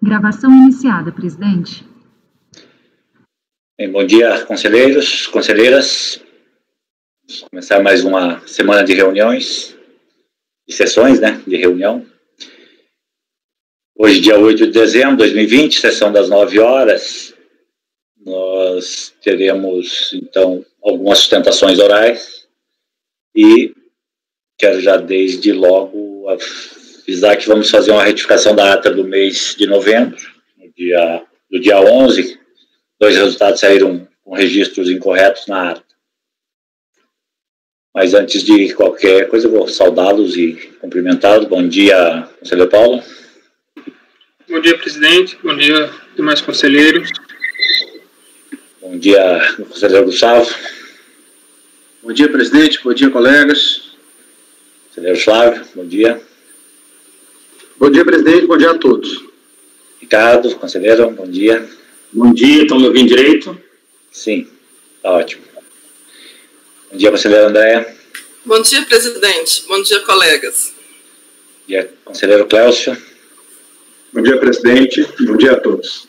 Gravação iniciada, presidente. Bom dia, conselheiros, conselheiras. Vamos começar mais uma semana de reuniões, de sessões, de reunião. Hoje, dia 8 de dezembro de 2020, sessão das 9 horas. Nós teremos, então, algumas sustentações orais e quero já desde logo avisar que vamos fazer uma retificação da ata do mês de novembro, do dia 11. Dois resultados saíram com registros incorretos na ata. Mas antes de qualquer coisa, eu vou saudá-los e cumprimentá-los. Bom dia, conselheiro Paulo. Bom dia, presidente. Bom dia, demais conselheiros. Bom dia, conselheiro Gustavo. Bom dia, presidente. Bom dia, colegas. Conselheiro Flávio, bom dia. Bom dia, presidente. Bom dia a todos. Ricardo, conselheiro, bom dia. Bom dia, estão me ouvindo direito? Sim, está ótimo. Bom dia, conselheiro Andréa. Bom dia, presidente. Bom dia, colegas. Bom dia, conselheiro Cléucio. Bom dia, presidente. Bom dia a todos.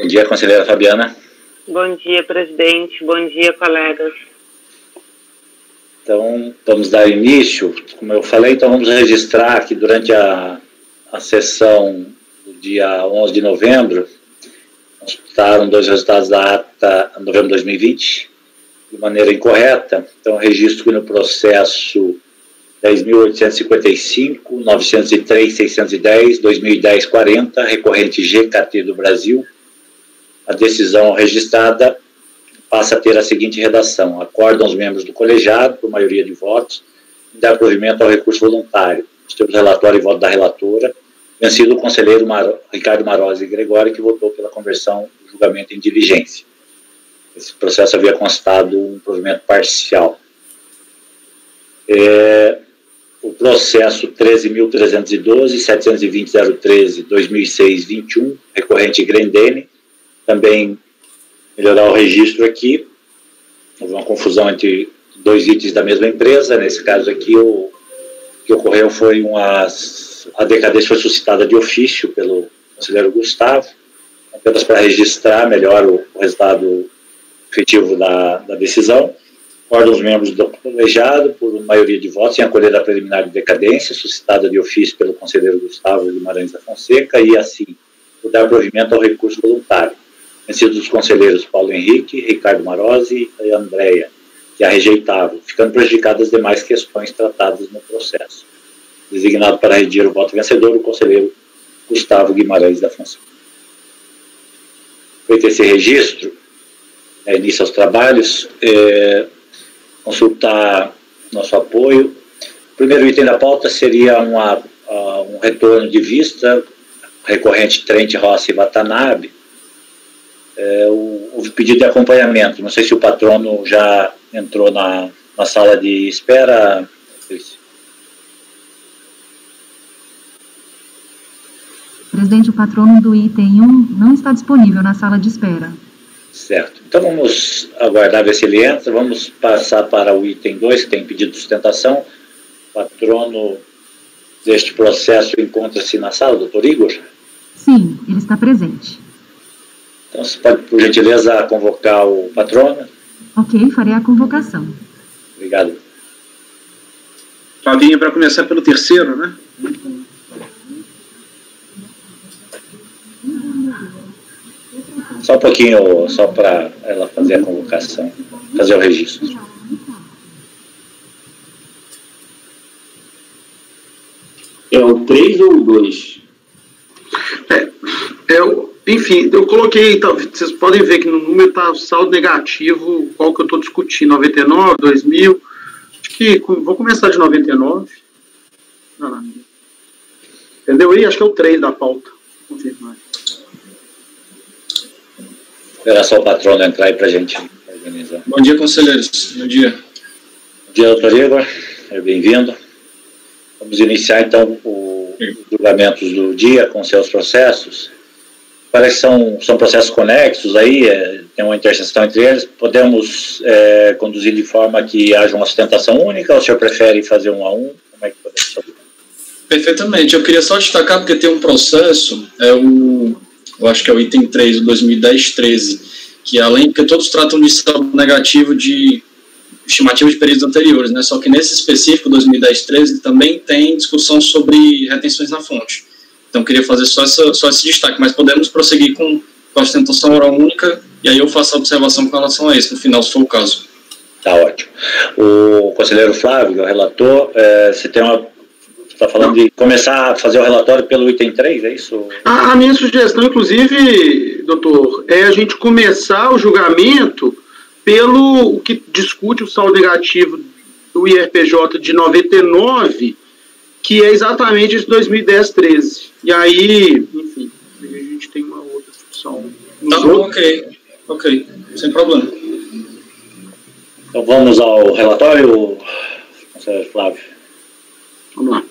Bom dia, conselheira Fabiana. Bom dia, presidente. Bom dia, colegas. Então, vamos dar início. Como eu falei, então vamos registrar que durante a sessão do dia 11 de novembro, consultaram dois resultados da ata de novembro de 2020, de maneira incorreta. Então, registro que no processo 10.855, 903, 610, 2010, 40, recorrente GKT do Brasil, a decisão registrada passa a ter a seguinte redação: acordam os membros do colegiado, por maioria de votos, em dar provimento ao recurso voluntário. Nós temos relatório e voto da relatora, vencido o conselheiro Ricardo Marozzi Gregório, que votou pela conversão do julgamento em diligência. Esse processo havia constado um provimento parcial. O processo 13.312, 720.013, 2006-21, recorrente Grendene, também melhorar o registro aqui. Houve uma confusão entre dois itens da mesma empresa. Nesse caso aqui, o que ocorreu foi a decadência foi suscitada de ofício pelo conselheiro Gustavo, apenas para registrar melhor o resultado efetivo da decisão. Acordam os membros do colegiado, por maioria de votos, em acolher a preliminar de decadência, suscitada de ofício pelo conselheiro Gustavo Guimarães da Fonseca, e assim, por dar provimento ao recurso voluntário, vencidos os conselheiros Paulo Henrique, Ricardo Marozzi e Andréa, que a rejeitavam, ficando prejudicadas as demais questões tratadas no processo. Designado para redigir o voto vencedor, o conselheiro Gustavo Guimarães da Fonseca. Feito esse registro, início aos trabalhos, consultar nosso apoio. O primeiro item da pauta seria um retorno de vista, recorrente Trent, Rossi e Watanabe. Houve pedido de acompanhamento. Não sei se o patrono já entrou na sala de espera. Presidente, o patrono do item 1 não está disponível na sala de espera. Certo. Então vamos aguardar ver se ele entra. Vamos passar para o item 2, que tem pedido de sustentação. O patrono deste processo encontra-se na sala, doutor Igor? Sim, ele está presente. Então, você pode, por gentileza, convocar o patrono? Ok, farei a convocação. Obrigado. Flavinha, para começar pelo terceiro, né? Só um pouquinho, só para ela fazer a convocação, fazer o registro. É o 3 ou o 2? Enfim, eu coloquei, vocês podem ver que no número está saldo negativo, qual que eu estou discutindo, 99, 2000, acho que vou começar de 99. Entendeu aí? Acho que é o 3 da pauta. Vou confirmar. Esperar só o patrono entrar aí para a gente organizar. Bom dia, conselheiros. Bom dia. Bom dia, doutor Igor. Bem-vindo. Vamos iniciar, então, os julgamentos do dia com seus processos. Parece que são processos conexos aí, tem uma interseção entre eles. Podemos conduzir de forma que haja uma sustentação única, ou o senhor prefere fazer um a um? Como é que podemos fazer? Perfeitamente. Eu queria só destacar, porque tem um processo, eu acho que é o item 3, o 2010-13, que porque todos tratam de saldo negativo de estimativa de períodos anteriores, né? Só que nesse específico, 2010-13, também tem discussão sobre retenções na fonte. Então, queria fazer só esse destaque, mas podemos prosseguir com a sustentação oral única, e aí eu faço a observação com relação a isso, no final, se for o caso. Tá ótimo. O conselheiro Flávio, o relator, você está falando de começar a fazer o relatório pelo item 3, é isso? A minha sugestão, inclusive, doutor, é a gente começar o julgamento pelo que discute o saldo negativo do IRPJ de 99, que é exatamente esse 2010-13. E aí, enfim, a gente tem uma outra discussão. Tá bom, ok, sem problema. Então vamos ao relatório, conselheiro Flávio. Vamos lá.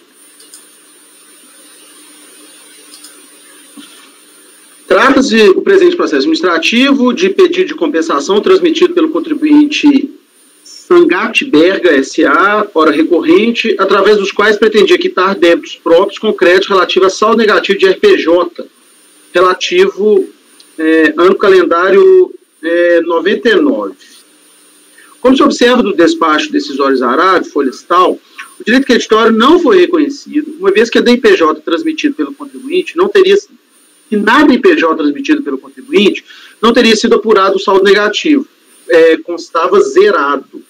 Trata-se o presente processo administrativo de pedido de compensação transmitido pelo contribuinte Sangat Berga S.A., hora recorrente, através dos quais pretendia quitar débitos próprios concretos relativos a saldo negativo de RPJ, relativo ano calendário 99. Como se observa do despacho decisórios Arado, Florestal, o direito creditório não foi reconhecido, uma vez que a DIPJ transmitido pelo contribuinte não teria que na DIPJ transmitido pelo contribuinte não teria sido apurado o saldo negativo, constava zerado.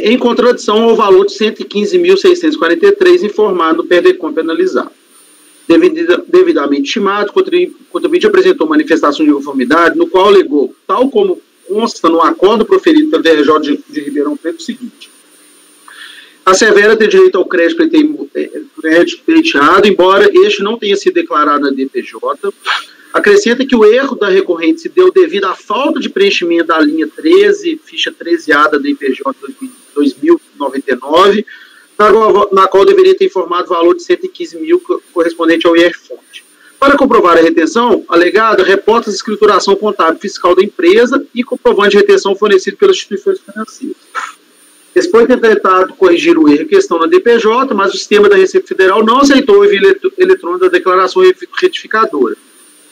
Em contradição ao valor de 115.643 informado no PERDECOM penalizado. Devidamente estimado, o contribuinte apresentou manifestação de conformidade, no qual alegou, tal como consta no acordo proferido pelo DRJ de Ribeirão Preto, o seguinte: assevera ter direito ao crédito pleiteado, embora este não tenha sido declarado na DPJ. Acrescenta que o erro da recorrente se deu devido à falta de preenchimento da linha 13, ficha 13A da DPJ 2099, na qual deveria ter informado o valor de 115 mil correspondente ao IR-fonte. Para comprovar a retenção alegada, reporta a escrituração contábil fiscal da empresa e comprovante de retenção fornecido pelas instituições financeiras. Depois de ter tentado corrigir o erro em questão na DPJ, mas o sistema da Receita Federal não aceitou o envio eletrônico da declaração retificadora,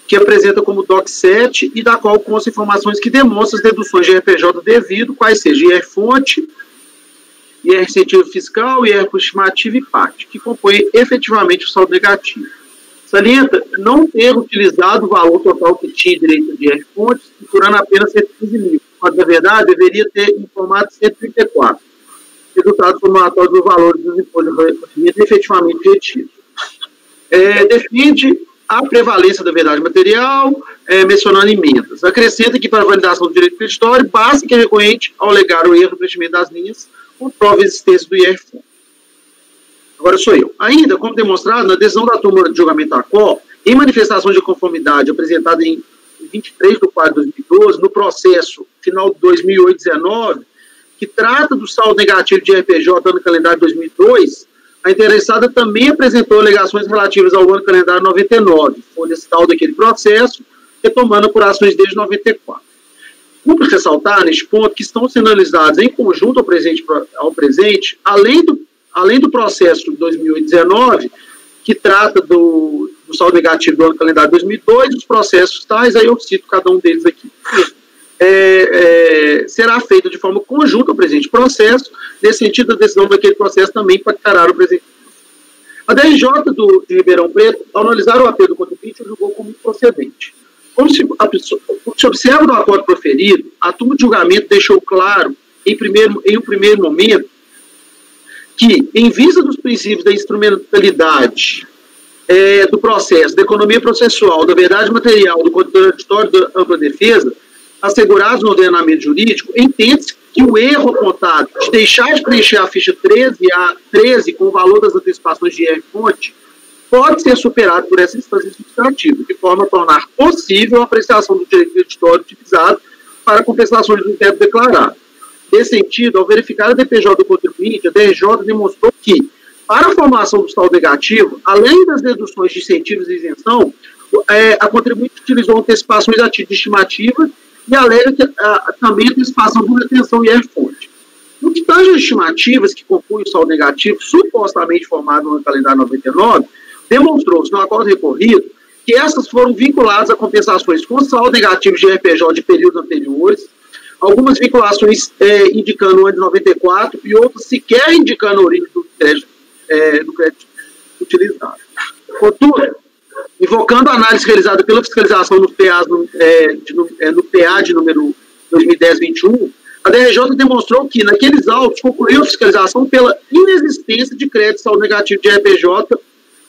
que apresenta como DOC 7 e da qual constam informações que demonstram as deduções de RPJ devido, quais sejam IR-fonte, IR-incentivo fiscal, IR por estimativa e PAT, que compõem efetivamente o saldo negativo. Salienta não ter utilizado o valor total que tinha direito de IR-fonte, estruturando apenas 115 mil, mas, na verdade, deveria ter informado 134, resultado somatório dos valores dos impostos efetivamente retidos. Defende a prevalência da verdade material, mencionando emendas. Acrescenta que, para a validação do direito creditório, basta que a recorrente, ao alegar o erro do preenchimento das linhas, comprove a existência do IR-fonte. Agora sou eu. Ainda, como demonstrado, na decisão da turma de julgamento da COL, em manifestação de conformidade apresentada em 23 de 4 de 2012, no processo final de 2008-19, que trata do saldo negativo de RPJ no calendário 2002, a interessada também apresentou alegações relativas ao ano calendário 99, foi esse tal daquele processo, retomando apurações desde 94. Cumpre ressaltar, neste ponto, que estão sendo analisados em conjunto ao presente além do processo de 2008-19, que trata do saldo negativo do ano calendário 2002, os processos tais, aí eu cito cada um deles aqui. Será feito de forma conjunta ao presente processo, nesse sentido, a decisão daquele processo também impactará o presente. A DRJ de Ribeirão Preto, ao analisar o apelo do contribuinte, julgou como improcedente. Como se observa no acordo proferido, a turma de julgamento deixou claro, em um primeiro momento, que, em vista dos princípios da instrumentalidade do processo, da economia processual, da verdade material, do contraditório da ampla defesa, assegurados no ordenamento jurídico, entende-se que o erro apontado de deixar de preencher a ficha 13 com o valor das antecipações de IR-fonte pode ser superado por essa instância administrativa, de forma a tornar possível a apreciação do direito creditório utilizado para compensações do débito declarado. Nesse sentido, ao verificar a DPJ do contribuinte, a DRJ demonstrou que, para a formação do saldo negativo, além das deduções de incentivos e isenção, a contribuinte utilizou antecipações a título de estimativa e alega que também antecipação por retenção IR-fonte. No que tange as estimativas que compunham o saldo negativo supostamente formado no calendário 99, demonstrou-se no acordo recorrido que essas foram vinculadas a compensações com saldo negativo de RPJ de períodos anteriores, algumas vinculações indicando o ano de 94 e outras sequer indicando a origem do crédito utilizado. Contudo, invocando a análise realizada pela fiscalização no PA de número 2010-21, a DRJ demonstrou que, naqueles autos, concluiu a fiscalização pela inexistência de crédito saldo negativo de RPJ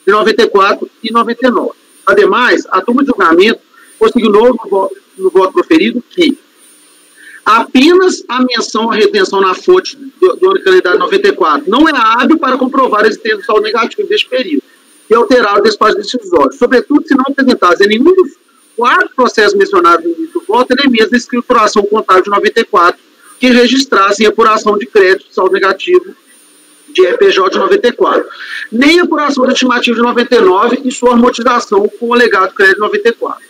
de 94 e 99. Ademais, a turma de julgamento consignou no voto proferido que apenas a menção à retenção na fonte do ano calendário 94 não é hábil para comprovar a existência do saldo negativo deste período e alterar o despacho decisório, sobretudo se não apresentados em nenhum dos 4 processos mencionados no início do voto elementos da escrituração contábil de 94 que registrassem apuração de crédito saldo negativo de RPJ de 94, nem apuração do estimativo de 99 e sua amortização com o alegado crédito de 94.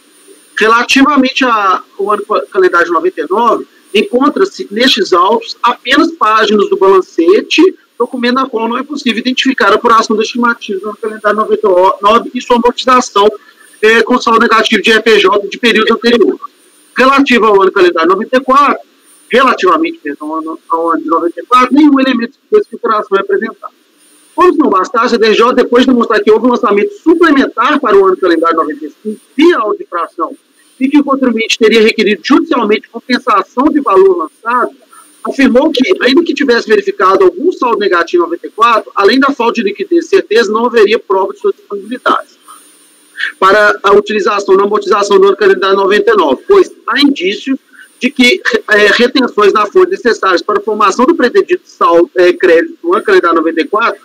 Relativamente ao ano calendário de 99, encontra-se nestes autos apenas páginas do balancete, documento na qual não é possível identificar a apuração do estimativo do ano calendário 99 e sua amortização com saldo negativo de RPJ de período anterior. Relativo ao ano calendário 94, relativamente ao ano de 94, nenhum elemento de escrituração é apresentado. Como se não bastasse, a DRJ, depois de demonstrar que houve um lançamento suplementar para o ano calendário 95, via audifração, e que o contribuinte teria requerido judicialmente compensação de valor lançado, afirmou que, ainda que tivesse verificado algum saldo negativo em 94, além da falta de liquidez e certeza, não haveria prova de sua disponibilidade para a utilização na amortização do ano calendário 99, pois há indícios de que retenções na fonte necessárias para a formação do pretendido saldo crédito do ano calendário 94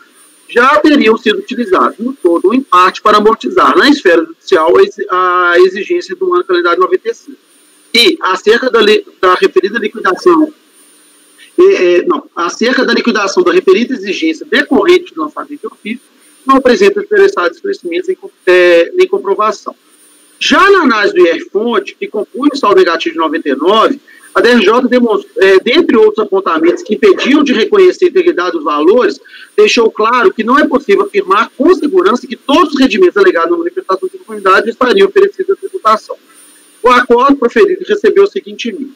já teriam sido utilizadas, no todo ou em parte, para amortizar na esfera judicial a exigência do ano calendário 95. E, acerca da referida liquidação, acerca da liquidação da referida exigência decorrente do lançamento de ofício, não apresenta interessados esclarecimentos nem comprovação. Já na análise do IR-fonte, que compunha o saldo negativo de 99, a DRJ demonstrou, dentre outros apontamentos que impediam de reconhecer a integridade dos valores, deixou claro que não é possível afirmar com segurança que todos os rendimentos alegados na manifestação de conformidade estariam oferecidos à tributação. O acordo proferido recebeu o seguinte emenda.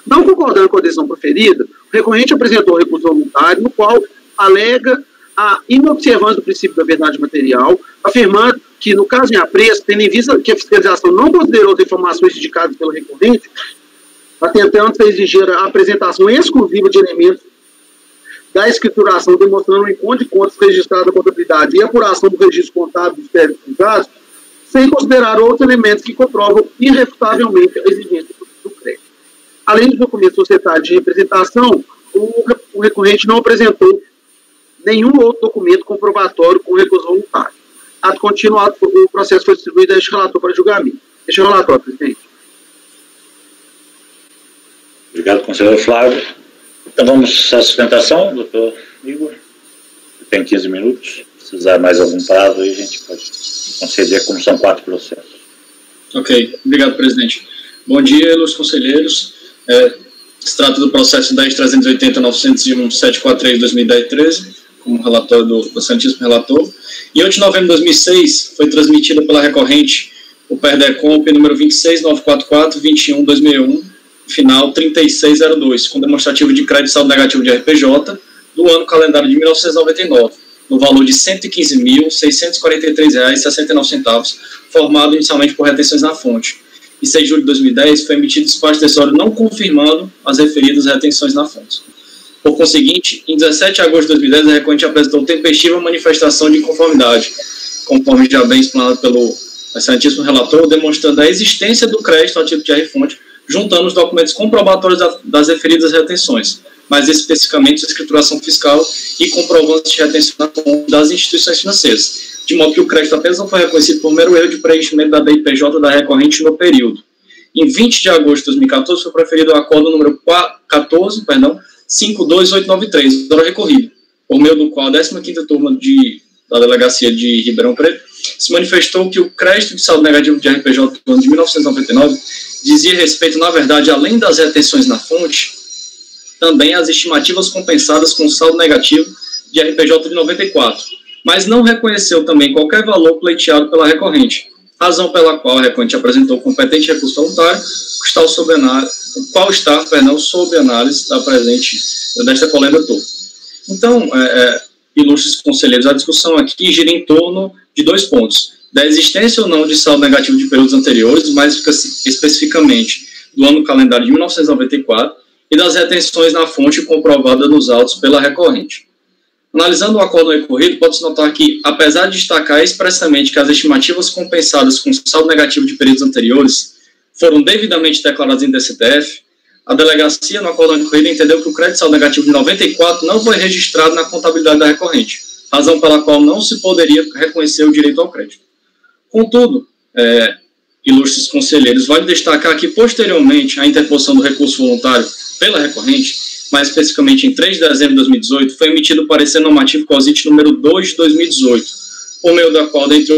Não concordando com a decisão proferida, o recorrente apresentou recurso voluntário, no qual alega a inobservância do princípio da verdade material, afirmando que, no caso em apreço, tendo em vista que a fiscalização não considerou as informações indicadas pelo recorrente, atentando a exigir a apresentação exclusiva de elementos da escrituração, demonstrando o encontro de contas registrado na contabilidade e apuração do registro contábil dos débitos e gastos, sem considerar outros elementos que comprovam irrefutavelmente a exigência do crédito. Além dos documentos societários de representação, o recorrente não apresentou nenhum outro documento comprobatório com recurso voluntário. Ato continuado, o processo foi distribuído a este relator para julgamento. Este é o relatório, presidente. Obrigado, conselheiro Flávio. Então vamos à sustentação, doutor Igor. Tem 15 minutos. Se precisar mais algum prazo, aí a gente pode conceder, como são 4 processos. Ok, obrigado, presidente. Bom dia, meus conselheiros. Se trata do processo 10.380.901.743/2010-13, como relatório do Santíssimo Relator. Em 8 de novembro de 2006, foi transmitida pela recorrente o PERDECOMP número 26944-21-2001, final 3602, com demonstrativo de crédito saldo negativo de RPJ do ano calendário de 1999, no valor de R$ 115.643,69, formado inicialmente por retenções na fonte. Em 6 de julho de 2010, foi emitido despacho acessório não confirmando as referidas retenções na fonte. Por conseguinte, em 17 de agosto de 2010, a recorrente apresentou tempestiva manifestação de inconformidade, conforme já bem explanado pelo excelentíssimo relator, demonstrando a existência do crédito ao título de R-fonte, juntando os documentos comprobatórios das referidas retenções, mais especificamente a escrituração fiscal e comprovantes de retenção na fonte das instituições financeiras, de modo que o crédito apenas não foi reconhecido por mero erro de preenchimento da DIPJ da recorrente no período. Em 20 de agosto de 2014, foi proferido o acordo número 52893, hora recorrido, por meio do qual a 15ª turma da Delegacia de Ribeirão Preto se manifestou que o crédito de saldo negativo de RPJ do ano de 1999 dizia respeito, na verdade, além das retenções na fonte, também as estimativas compensadas com saldo negativo de RPJ de 94, mas não reconheceu também qualquer valor pleiteado pela recorrente, razão pela qual a recorrente apresentou competente recurso voluntário, o qual está sob análise desta colenda toda. Então, ilustres conselheiros, a discussão aqui gira em torno de 2 pontos: da existência ou não de saldo negativo de períodos anteriores, mais especificamente do ano calendário de 1994, e das retenções na fonte comprovada nos autos pela recorrente. Analisando o acórdão recorrido, pode-se notar que, apesar de destacar expressamente que as estimativas compensadas com saldo negativo de períodos anteriores foram devidamente declaradas em DCTF, a delegacia no acórdão recorrido entendeu que o crédito saldo negativo de 94 não foi registrado na contabilidade da recorrente, razão pela qual não se poderia reconhecer o direito ao crédito. Contudo, ilustres conselheiros, vale destacar que, posteriormente à interposição do recurso voluntário pela recorrente, mais especificamente em 3 de dezembro de 2018, foi emitido o parecer normativo COSIT número 2 de 2018, por meio da qual, dentre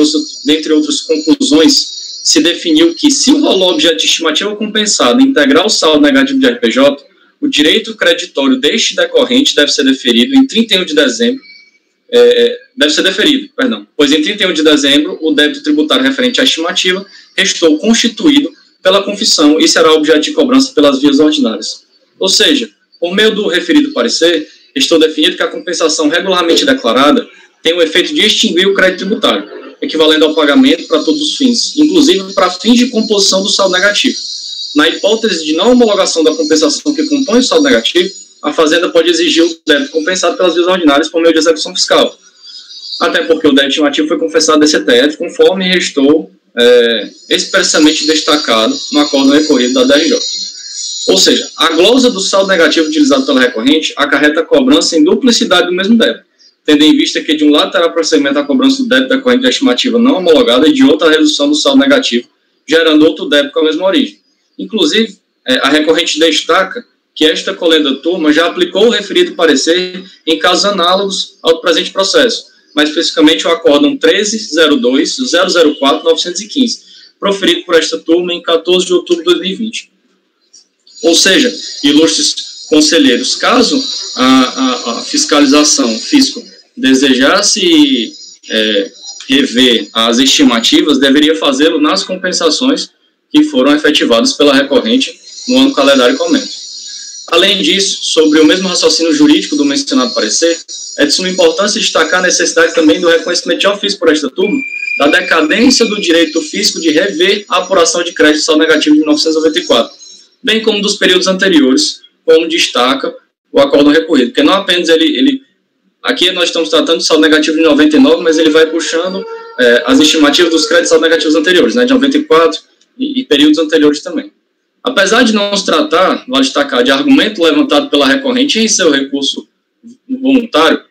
outras conclusões, se definiu que, se o valor objeto de estimativa compensado integrar o saldo negativo de RPJ, o direito creditório deste decorrente deve ser deferido em 31 de dezembro, pois em 31 de dezembro o débito tributário referente à estimativa restou constituído pela confissão e será objeto de cobrança pelas vias ordinárias. Ou seja, por meio do referido parecer, estou definido que a compensação regularmente declarada tem o efeito de extinguir o crédito tributário, equivalendo ao pagamento para todos os fins, inclusive para fins de composição do saldo negativo. Na hipótese de não homologação da compensação que compõe o saldo negativo, a Fazenda pode exigir o débito compensado pelas vias ordinárias por meio de execução fiscal, até porque o débito estimativo foi confessado à DCTF, conforme restou expressamente destacado no acórdão recorrido da DRJ. Ou seja, a glosa do saldo negativo utilizado pela recorrente acarreta a cobrança em duplicidade do mesmo débito, tendo em vista que de um lado terá prosseguimento a cobrança do débito decorrente da estimativa não homologada e de outra a redução do saldo negativo, gerando outro débito com a mesma origem. Inclusive, a recorrente destaca que esta colenda turma já aplicou o referido parecer em casos análogos ao presente processo, mais especificamente o acórdão 1302-004-915, proferido por esta turma em 14 de outubro de 2020. Ou seja, ilustres conselheiros, caso a fiscalização fisco desejasse rever as estimativas, deveria fazê-lo nas compensações que foram efetivadas pela recorrente no ano calendário que aumenta. Além disso, sobre o mesmo raciocínio jurídico do mencionado parecer, é de suma importância destacar a necessidade também do reconhecimento de ofício por esta turma da decadência do direito físico de rever a apuração de crédito saldo negativo de 1994, bem como dos períodos anteriores, como destaca o acórdão recorrido, porque não apenas aqui nós estamos tratando de saldo negativo de 99, mas ele vai puxando as estimativas dos créditos saldo negativos anteriores, né, de 94 e períodos anteriores também. Apesar de não se tratar, vale destacar, de argumento levantado pela recorrente em seu recurso voluntário,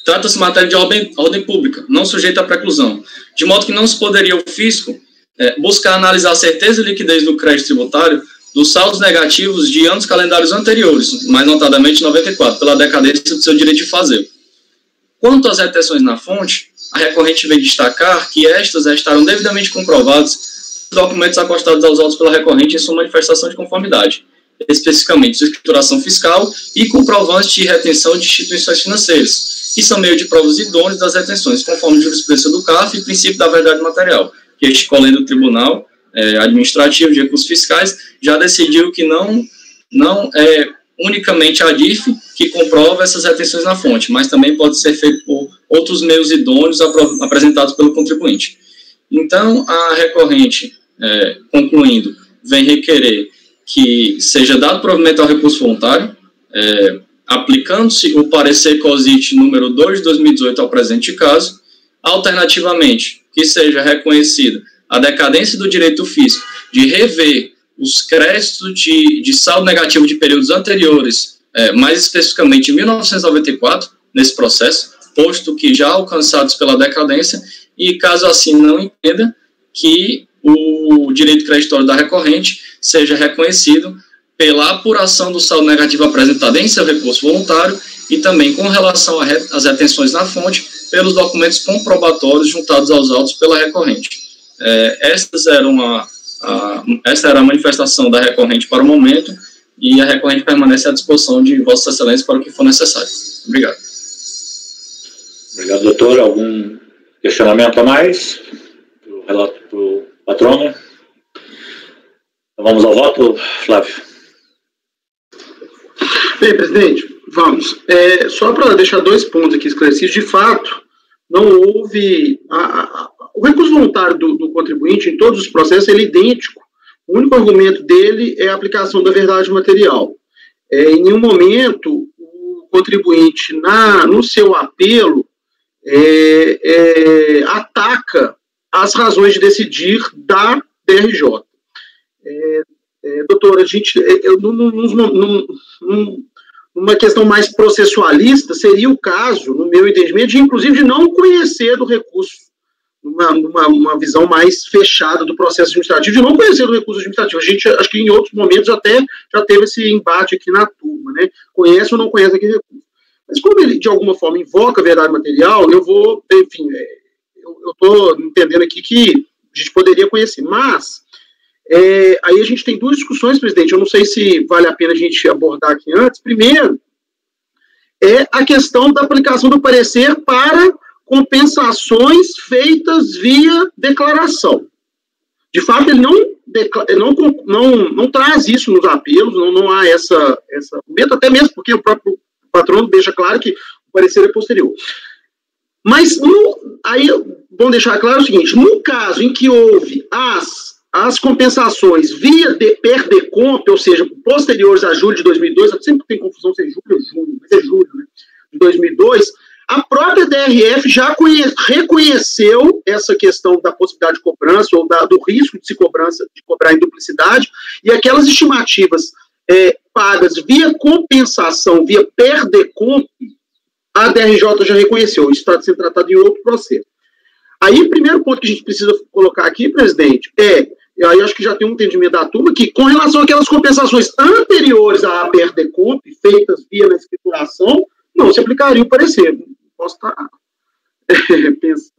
trata-se de matéria de ordem pública, não sujeita à preclusão, de modo que não se poderia o fisco buscar analisar a certeza e liquidez do crédito tributário dos saldos negativos de anos calendários anteriores, mais notadamente 94, pela decadência do seu direito de fazer. Quanto às retenções na fonte, a recorrente vem destacar que estas estarão devidamente comprovadas documentos acostados aos autos pela recorrente em sua manifestação de conformidade, especificamente sua escrituração fiscal e comprovantes de retenção de instituições financeiras, que são meio de provas idôneas das retenções, conforme a jurisprudência do CARF e princípio da verdade material, que este colégio do Tribunal Administrativo de Recursos Fiscais já decidiu que não é unicamente a DIF que comprova essas retenções na fonte, mas também pode ser feito por outros meios idôneos apresentados pelo contribuinte. Então, a recorrente, concluindo, vem requerer que seja dado provimento ao recurso voluntário, aplicando-se o parecer COSIT número 2 de 2018 ao presente caso, alternativamente, que seja reconhecida a decadência do direito físico de rever os créditos de saldo negativo de períodos anteriores, mais especificamente em 1994, nesse processo, posto que já alcançados pela decadência, e caso assim não entenda, que o direito creditório da recorrente seja reconhecido pela apuração do saldo negativo apresentado em seu recurso voluntário e também com relação às retenções na fonte pelos documentos comprobatórios juntados aos autos pela recorrente. Essa era a manifestação da recorrente para o momento e a recorrente permanece à disposição de Vossa Excelência para o que for necessário. Obrigado. Obrigado, doutor. Algum questionamento a mais para o patrono? Então vamos ao voto, Flávio. Bem, presidente, vamos. Só para deixar 2 pontos aqui esclarecidos, de fato, não houve... o recurso voluntário do contribuinte em todos os processos ele é idêntico. O único argumento dele é a aplicação da verdade material. Em nenhum momento, o contribuinte, no seu apelo, ataca as razões de decidir da DRJ. Doutora, numa questão mais processualista, seria o caso, no meu entendimento, de inclusive de não conhecer do recurso, numa visão mais fechada do processo administrativo, de não conhecer do recurso administrativo. A gente, acho que em outros momentos já teve esse embate aqui na turma, né? Conhece ou não conhece aquele recurso. Mas como ele, de alguma forma, invoca a verdade material, eu vou, enfim, eu estou entendendo aqui que a gente poderia conhecer, mas aí a gente tem 2 discussões, presidente, eu não sei se vale a pena a gente abordar aqui antes. Primeiro, é a questão da aplicação do parecer para compensações feitas via declaração. De fato, ele não traz isso nos apelos, não há essa até mesmo porque o próprio patrono deixa claro que o parecer é posterior. Mas, aí, vamos deixar claro o seguinte, no caso em que houve as compensações via per decomp, ou seja, posteriores a julho de 2002, sempre tem confusão se é julho ou junho, mas é julho, né, de 2002, a própria DRF já reconheceu essa questão da possibilidade de cobrança, ou do risco de cobrar em duplicidade, e aquelas estimativas pagas via compensação, via per decomp, a DRJ já reconheceu. Isso está sendo tratado em outro processo. Aí, o primeiro ponto que a gente precisa colocar aqui, presidente, aí acho que já tem um entendimento da turma, que com relação àquelas compensações anteriores à per decomp, feitas via na escrituração, não se aplicaria o parecer. Posso estar... a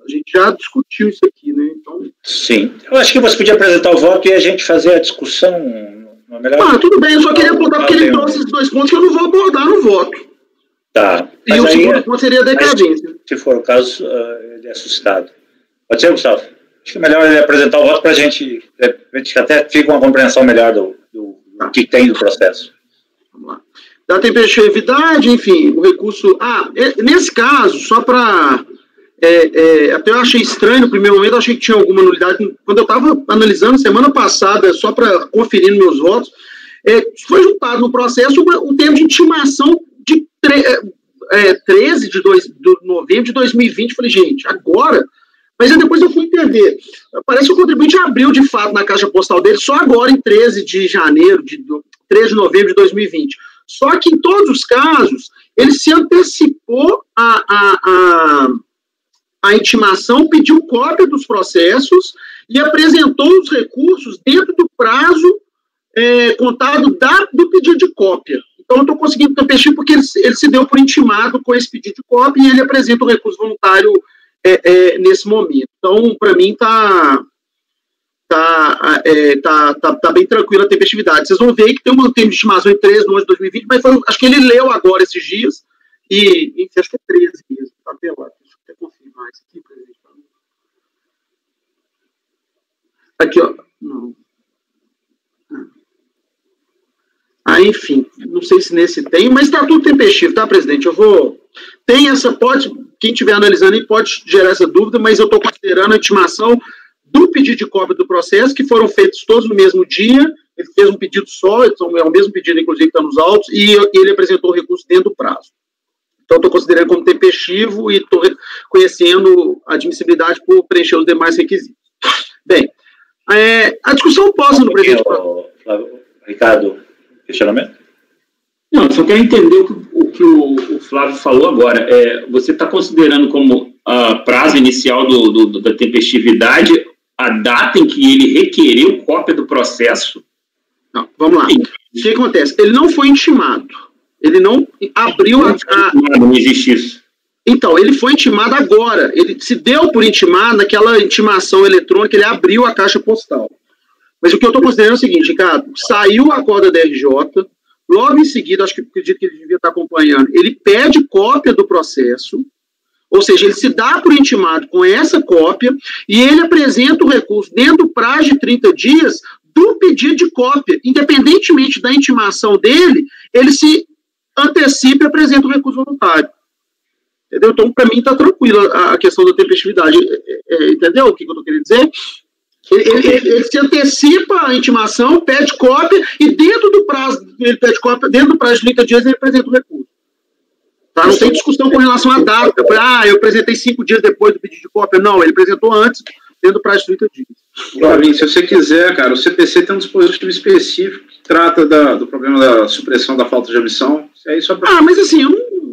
gente já discutiu isso aqui, né? Então... Sim. Eu acho que você podia apresentar o voto e a gente fazer a discussão... tudo bem, eu só queria apontar porque ele trouxe esses 2 pontos que eu não vou abordar no voto. Tá. E o segundo ponto seria a decadência. Se for o caso, ele é assustado. Pode ser, Gustavo? Acho que é melhor ele apresentar o voto para a gente até fica uma compreensão melhor do que tem do processo. Vamos lá. Da tempestividade, enfim, o recurso... nesse caso, só para... até eu achei estranho no primeiro momento, eu achei que tinha alguma nulidade. Quando eu estava analisando semana passada, só para conferir meus votos, foi juntado no processo o termo de intimação de 13 de novembro de 2020. Falei, gente, agora... Mas aí depois eu fui entender. Parece que o contribuinte abriu, de fato, na caixa postal dele só agora, em 13 de novembro de 2020. Só que, em todos os casos, ele se antecipou a intimação, pediu cópia dos processos e apresentou os recursos dentro do prazo contado do pedido de cópia. Então, eu estou conseguindo tempestir porque ele se deu por intimado com esse pedido de cópia e ele apresenta o recurso voluntário nesse momento. Então, para mim, tá bem tranquila a tempestividade. Vocês vão ver que tem um tempo de estimação em 13 de 11 de 2020, mas acho que ele leu agora esses dias, e acho que é 13 mesmo. Tá vendo? Deixa eu até confirmar isso aqui, presidente. Aqui, ó. Não. Enfim, não sei se nesse tem, mas está tudo tempestivo, tá, presidente? Tem essa, quem estiver analisando aí pode gerar essa dúvida, mas eu estou considerando a intimação do pedido de cópia do processo, que foram feitos todos no mesmo dia. Ele fez um pedido só, então é o mesmo pedido, inclusive, que está nos autos, e ele apresentou o recurso dentro do prazo. Então, estou considerando como tempestivo e estou reconhecendo a admissibilidade por preencher os demais requisitos. Bem, a discussão posta no presidente... Ricardo, questionamento? Não, só quero entender o que o Flávio falou agora. Você está considerando como prazo inicial da tempestividade a data em que ele requeriu cópia do processo? Não, vamos lá. Sim. O que acontece? Ele não foi intimado. Ele não abriu Não existe isso. Então, ele foi intimado agora. Ele se deu por intimado naquela intimação eletrônica, ele abriu a caixa postal. Mas o que eu estou considerando é o seguinte, Ricardo, saiu o acordo da DRJ, logo em seguida, acho que acredito que ele devia estar acompanhando, ele pede cópia do processo, ou seja, ele se dá por intimado com essa cópia e ele apresenta o recurso dentro do prazo de 30 dias do pedido de cópia. Independentemente da intimação dele, ele se antecipa e apresenta o recurso voluntário. Entendeu? Então, para mim, está tranquila a questão da tempestividade. Entendeu o que eu estou querendo dizer? Ele se antecipa a intimação, pede cópia e dentro do prazo, ele pede cópia, dentro do prazo de 30 dias, ele apresenta o recurso. Tá? Não tem discussão com relação à data. Eu apresentei 5 dias depois do pedido de cópia. Não, ele apresentou antes, dentro do prazo de 30 dias. Flavinho, se você quiser, cara, o CPC tem um dispositivo específico que trata do problema da supressão da falta de omissão. É isso. Mas assim,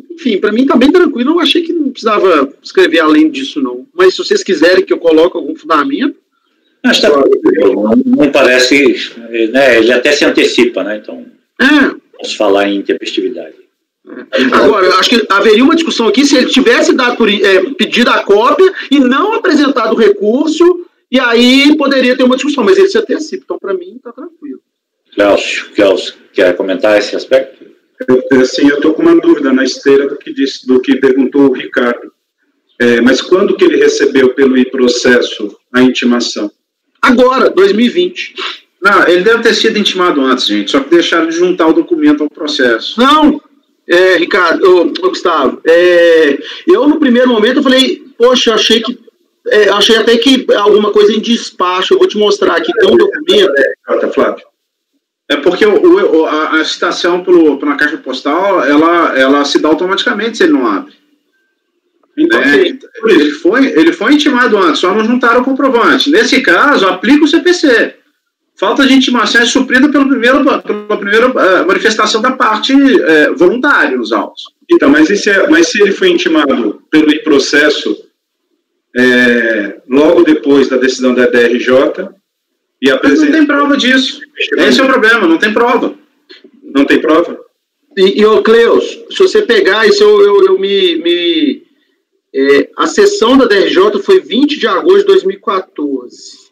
enfim, para mim tá bem tranquilo. Eu não achei que não precisava escrever além disso, não. Mas se vocês quiserem que eu coloque algum fundamento... Não parece... Né, ele até se antecipa, né? Então, vamos falar em tempestividade. Agora, eu acho que haveria uma discussão aqui se ele tivesse dado pedido a cópia e não apresentado o recurso, e aí poderia ter uma discussão, mas ele se antecipa. Então, para mim, está tranquilo. Cléus, quer comentar esse aspecto? Eu estou com uma dúvida na esteira do que perguntou o Ricardo. Mas quando que ele recebeu pelo processo a intimação? Agora, 2020. Não, ele deve ter sido intimado antes, gente, só que deixaram de juntar o documento ao processo. Não, Ricardo, Gustavo, eu no primeiro momento eu falei, poxa, achei até que alguma coisa em despacho, eu vou te mostrar aqui, tem um documento. Flávio. É porque a citação pela caixa postal, ela se dá automaticamente se ele não abre. Então, ele foi intimado antes, só não juntaram o comprovante. Nesse caso, aplica o CPC. Falta de intimação é suprida pela primeira manifestação da parte voluntária nos autos. Então, mas se ele foi intimado pelo processo logo depois da decisão da DRJ e apresenta... Não tem prova disso. Esse é o problema, não tem prova. Não tem prova? E Cleus, se você pegar isso, a sessão da DRJ foi 20 de agosto de 2014.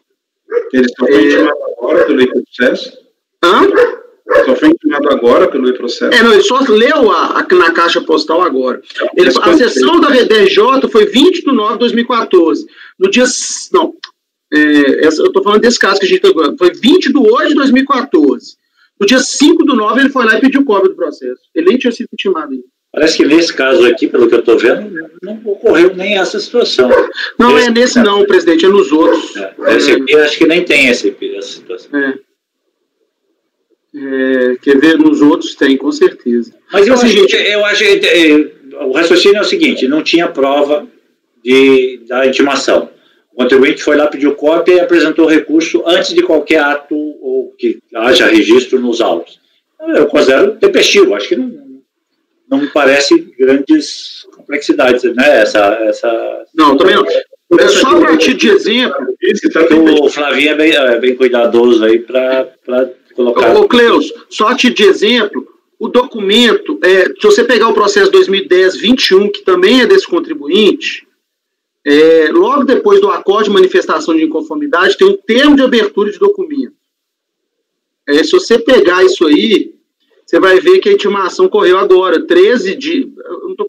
Ele só foi intimado agora pelo processo? Só foi intimado agora pelo processo? Não, ele só leu na caixa postal agora. A sessão da DRJ foi 20 de nove de 2014. No dia... Não, eu estou falando desse caso que a gente está agora. Foi 20 de 8 de 2014. No dia 5 de 9 ele foi lá e pediu cópia do processo. Ele nem tinha sido intimado ainda. Parece que nesse caso aqui, pelo que eu estou vendo, não ocorreu nem essa situação. Não, nesse não, presidente, é nos outros. Esse aqui, acho que nem tem essa situação. Quer ver, nos outros tem, com certeza. Mas eu acho que o raciocínio é o seguinte, não tinha prova da intimação. O contribuinte foi lá, pediu cópia e apresentou o recurso antes de qualquer ato ou que haja registro nos autos. Eu considero tempestivo, acho que não me parece grandes complexidades, né? Não, também não. Só a partir de exemplo... O Flavinho é bem cuidadoso aí para colocar... Ô, Cleus, só a título de exemplo, o documento, se você pegar o processo 2010-21, que também é desse contribuinte, logo depois do acordo de manifestação de inconformidade, tem um termo de abertura de documento. Se você pegar isso aí, você vai ver que a intimação correu agora, 13 de...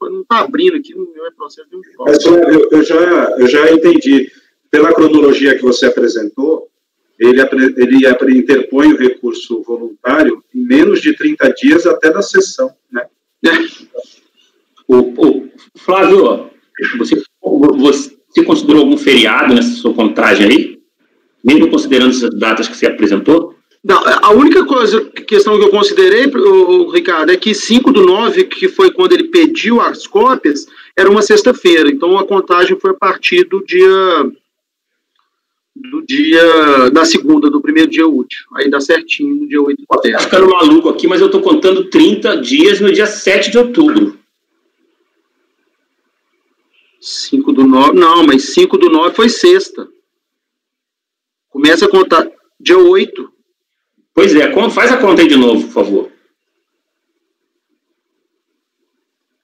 Não está abrindo aqui, no meu processo de um choque. Eu já entendi. Pela cronologia que você apresentou, ele interpõe o recurso voluntário em menos de 30 dias até da sessão, né? Flávio, você considerou algum feriado nessa sua contagem aí? Mesmo considerando essas datas que você apresentou? Não, a única questão que eu considerei, Ricardo, é que 5 de 9, que foi quando ele pediu as cópias, era uma sexta-feira. Então a contagem foi a partir do da segunda, do primeiro dia útil. Aí dá certinho no dia 8 de setembro. Tá ficando maluco aqui, mas eu estou contando 30 dias no dia 7 de outubro. 5 do 9, não, mas 5 do 9 foi sexta. Começa a contar dia 8. Pois é, faz a conta aí de novo, por favor.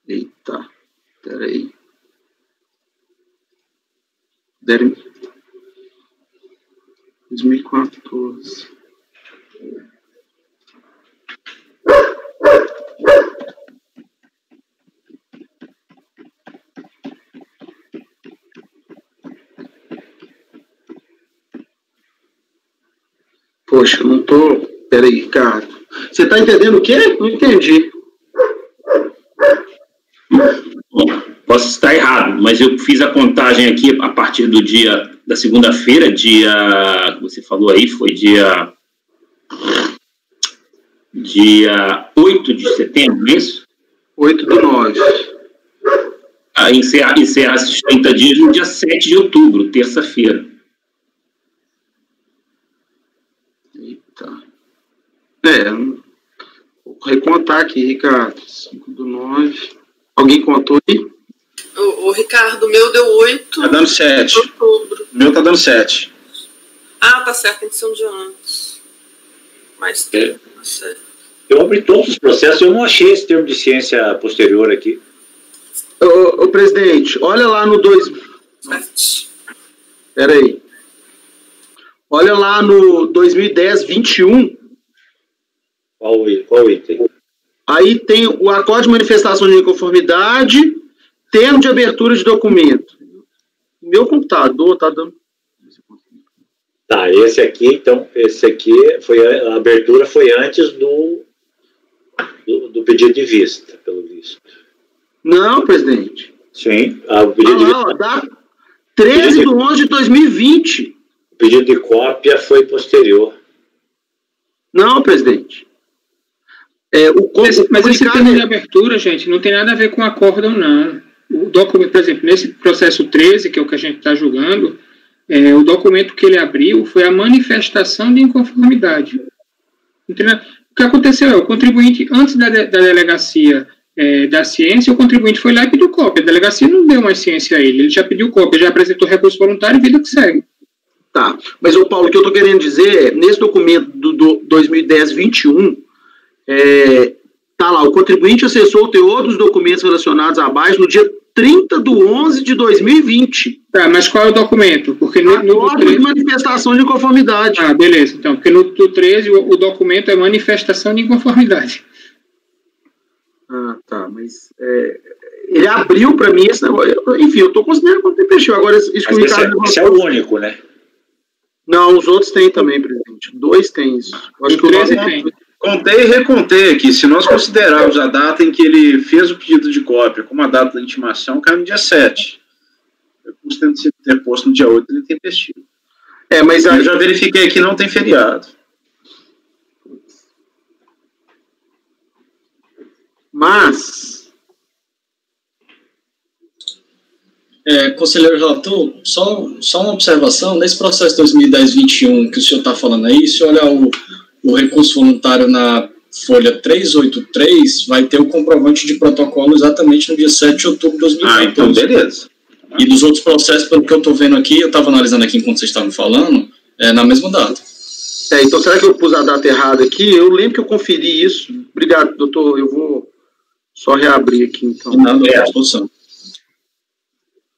Eita, peraí. 2014. Poxa, não tô... Peraí, Ricardo. Você está entendendo o quê? Não entendi. Posso estar errado, mas eu fiz a contagem aqui a partir do dia da segunda-feira, dia... Você falou aí, foi dia 8 de setembro, é isso? 8/9. Encerrar esses 30 dias no dia 7 de outubro, terça-feira. Eita. Vou recontar aqui, Ricardo. 5/9. Alguém contou aí? O Ricardo, o meu deu 8. Tá dando 7. Outubro. O meu tá dando 7. Ah, tá certo, tem que ser um dia antes. Mais tempo, tá certo. Eu abri todos os processos, eu não achei esse termo de ciência posterior aqui. Ô, presidente, olha lá no 2... Espera aí. Olha lá no 2010-21. Qual item? Aí tem o acordo de manifestação de inconformidade, termo de abertura de documento. Meu computador tá dando... Tá, esse aqui, a abertura foi antes do pedido de vista, pelo visto. Não, presidente. Sim, o pedido de vista... Dá 13/11/2020. O pedido de cópia foi posterior. Não, presidente. Mas esse termo de abertura, gente, não tem nada a ver com acórdão, não. O documento, por exemplo, nesse processo 13, que é o que a gente está julgando, o documento que ele abriu foi a manifestação de inconformidade. O que aconteceu é, o contribuinte, antes da delegacia da ciência, o contribuinte foi lá e pediu cópia. A delegacia não deu mais ciência a ele já pediu cópia, já apresentou recurso voluntário e vida que segue. Tá, mas, Paulo, o que eu estou querendo dizer é, nesse documento do 2010-21, tá lá, o contribuinte acessou o teor dos documentos relacionados abaixo no dia 30/11/2020. Tá, mas qual é o documento? Porque no de manifestação de inconformidade. Ah, beleza, então, porque no 13 o documento é manifestação de inconformidade. Ah, tá, mas ele abriu para mim esse negócio. Enfim, eu estou considerando como tempestivo. Agora, isso que o Ricardo... Esse é o único, né? Não, os outros têm também, presidente. 2 têm isso. Acho que o 13 tem. Contei e recontei aqui. Se nós considerarmos a data em que ele fez o pedido de cópia como a data da intimação, cai no dia 7. Eu costumo ter posto no dia 8, ele tem tempestivo. Mas eu já verifiquei aqui, não tem feriado. Mas... conselheiro relator, só uma observação. Nesse processo 2010-21 que o senhor está falando aí, se olhar o recurso voluntário na folha 383, vai ter o comprovante de protocolo exatamente no dia 7 de outubro de 2014. Então beleza. E dos outros processos, pelo que eu estou vendo aqui, eu estava analisando aqui enquanto vocês estavam falando, na mesma data. Então será que eu pus a data errada aqui? Eu lembro que eu conferi isso. Obrigado, doutor. Eu vou só reabrir aqui, então. Nada, à disposição.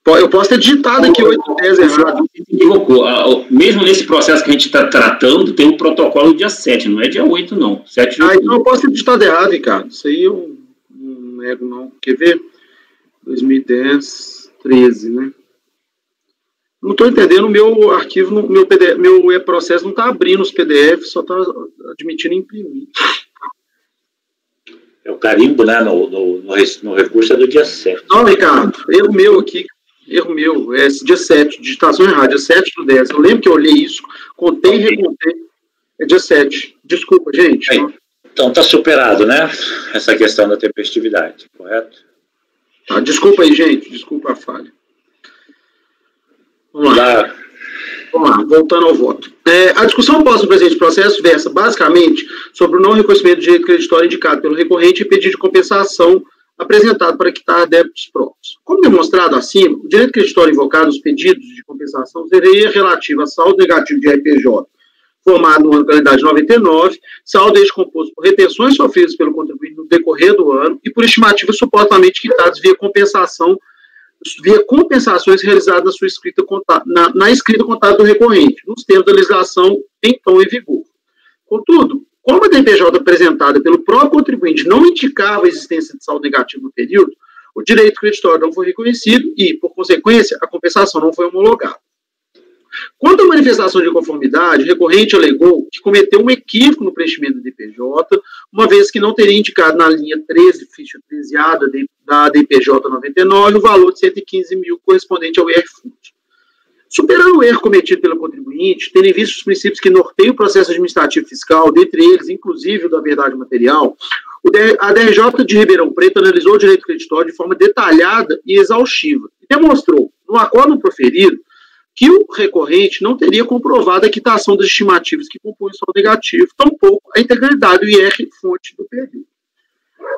Eu posso ter digitado aqui 8/10 errado. Equivocou. Mesmo nesse processo que a gente está tratando, tem um protocolo dia 7, não é dia 8, não. 7 de outubro. Então eu posso ter digitado errado, Ricardo. Isso aí eu não nego, não. Quer ver? 2010, 13, né? Não estou entendendo, o meu arquivo, meu e-processo não está abrindo os PDFs, só está admitindo imprimir. É o carimbo, né? No recurso é do dia 7. Não, Ricardo, erro meu aqui. Erro meu, dia 7, digitação errada, dia 7/10. Eu lembro que eu olhei isso, contei e recontei. É dia 7. Desculpa, gente. Então está superado, né? Essa questão da tempestividade, correto? Tá, desculpa aí, gente. Desculpa a falha. Vamos lá, voltando ao voto. A discussão posta no presente processo versa basicamente sobre o não reconhecimento de direito creditório indicado pelo recorrente e pedido de compensação apresentado para quitar débitos próprios. Como demonstrado acima, o direito creditório invocado nos pedidos de compensação seria relativo a saldo negativo de RPJ, formado no ano calendário de 99, saldo este composto por retenções sofridas pelo contribuinte no decorrer do ano e por estimativas supostamente quitadas via compensações realizadas na sua escrita na escrita contábil do recorrente, nos termos da legislação então em vigor. Contudo, como a DPJ apresentada pelo próprio contribuinte não indicava a existência de saldo negativo no período, o direito creditório não foi reconhecido e, por consequência, a compensação não foi homologada. Quanto à manifestação de conformidade, o recorrente alegou que cometeu um equívoco no preenchimento do DPJ, uma vez que não teria indicado na linha 13, ficha 13A da DPJ 99, o valor de 115 mil correspondente ao IR-Fund. Superando o erro cometido pelo contribuinte, tendo em vista os princípios que norteiam o processo administrativo fiscal, dentre eles, inclusive o da verdade material, a DRJ de Ribeirão Preto analisou o direito creditório de forma detalhada e exaustiva, e demonstrou, no acórdão proferido, que o recorrente não teria comprovado a quitação das estimativas que compõem o saldo negativo, tampouco a integridade do IR-fonte do período.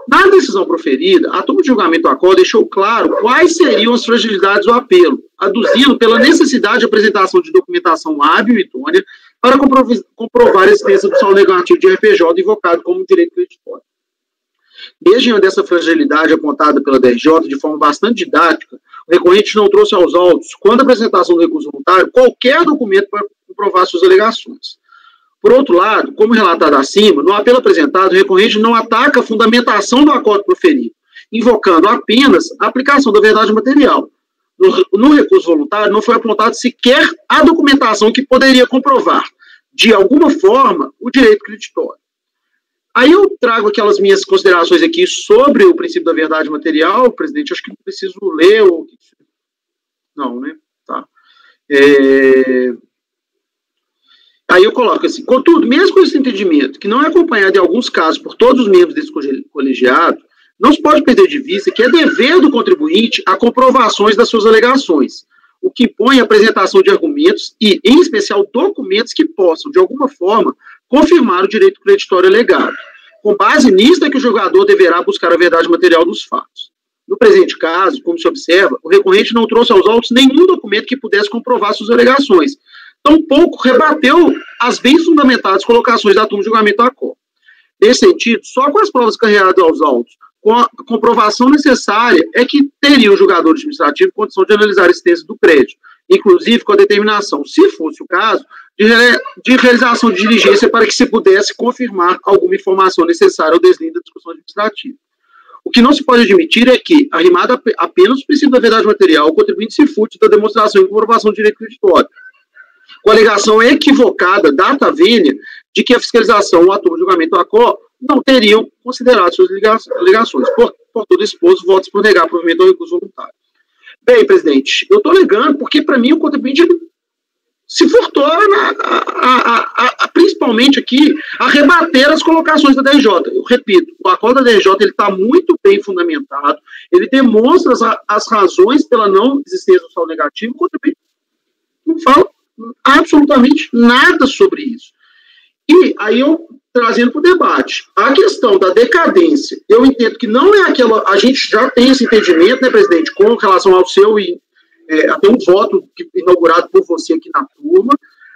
Na decisão proferida, a turma de julgamento do acórdão deixou claro quais seriam as fragilidades do apelo, aduzindo pela necessidade de apresentação de documentação hábil e idônea para comprovar a existência do saldo negativo de RPJ invocado como direito creditório. Desde dessa fragilidade apontada pela DRJ de forma bastante didática, o recorrente não trouxe aos autos, quando a apresentação do recurso voluntário, qualquer documento para comprovar suas alegações. Por outro lado, como relatado acima, no apelo apresentado, o recorrente não ataca a fundamentação do acórdão proferido, invocando apenas a aplicação da verdade material. No recurso voluntário, não foi apontado sequer a documentação que poderia comprovar, de alguma forma, o direito creditório. Aí eu trago aquelas minhas considerações aqui sobre o princípio da verdade material, presidente, acho que não preciso ler ou... Não, né? Tá. Aí eu coloco assim, contudo, mesmo com esse entendimento, que não é acompanhado em alguns casos por todos os membros desse colegiado, não se pode perder de vista que é dever do contribuinte a comprovações das suas alegações, o que impõe a apresentação de argumentos e, em especial, documentos que possam, de alguma forma, confirmar o direito creditório alegado. Com base nisso é que o julgador deverá buscar a verdade material dos fatos. No presente caso, como se observa, o recorrente não trouxe aos autos nenhum documento que pudesse comprovar suas alegações, tampouco rebateu as bem fundamentadas colocações da turma de julgamento da COR. Nesse sentido, só com as provas carregadas aos autos, com a comprovação necessária, é que teria o julgador administrativo condição de analisar a existência do crédito, inclusive com a determinação, se fosse o caso, de realização de diligência para que se pudesse confirmar alguma informação necessária ao deslize da discussão administrativa. O que não se pode admitir é que, arrimado apenas o princípio da verdade material, o contribuinte se furte da demonstração e comprovação do direito creditório, com a alegação equivocada, data vênia, de que a fiscalização ou a turma de julgamento da COR não teriam considerado suas alegações. Por todo exposto, votos por negar provimento ao recurso voluntário. Bem, presidente, eu estou alegando porque, para mim, o contribuinte se furtou, principalmente aqui, a rebater as colocações da DRJ. Eu repito, o acórdão da DRJ está muito bem fundamentado, ele demonstra as razões pela não existência do saldo negativo, o contribuinte não fala absolutamente nada sobre isso. E aí eu, trazendo para o debate, a questão da decadência, eu entendo que não é aquela, a gente já tem esse entendimento, né, presidente, com relação ao seu, até um voto inaugurado por você aqui na turma,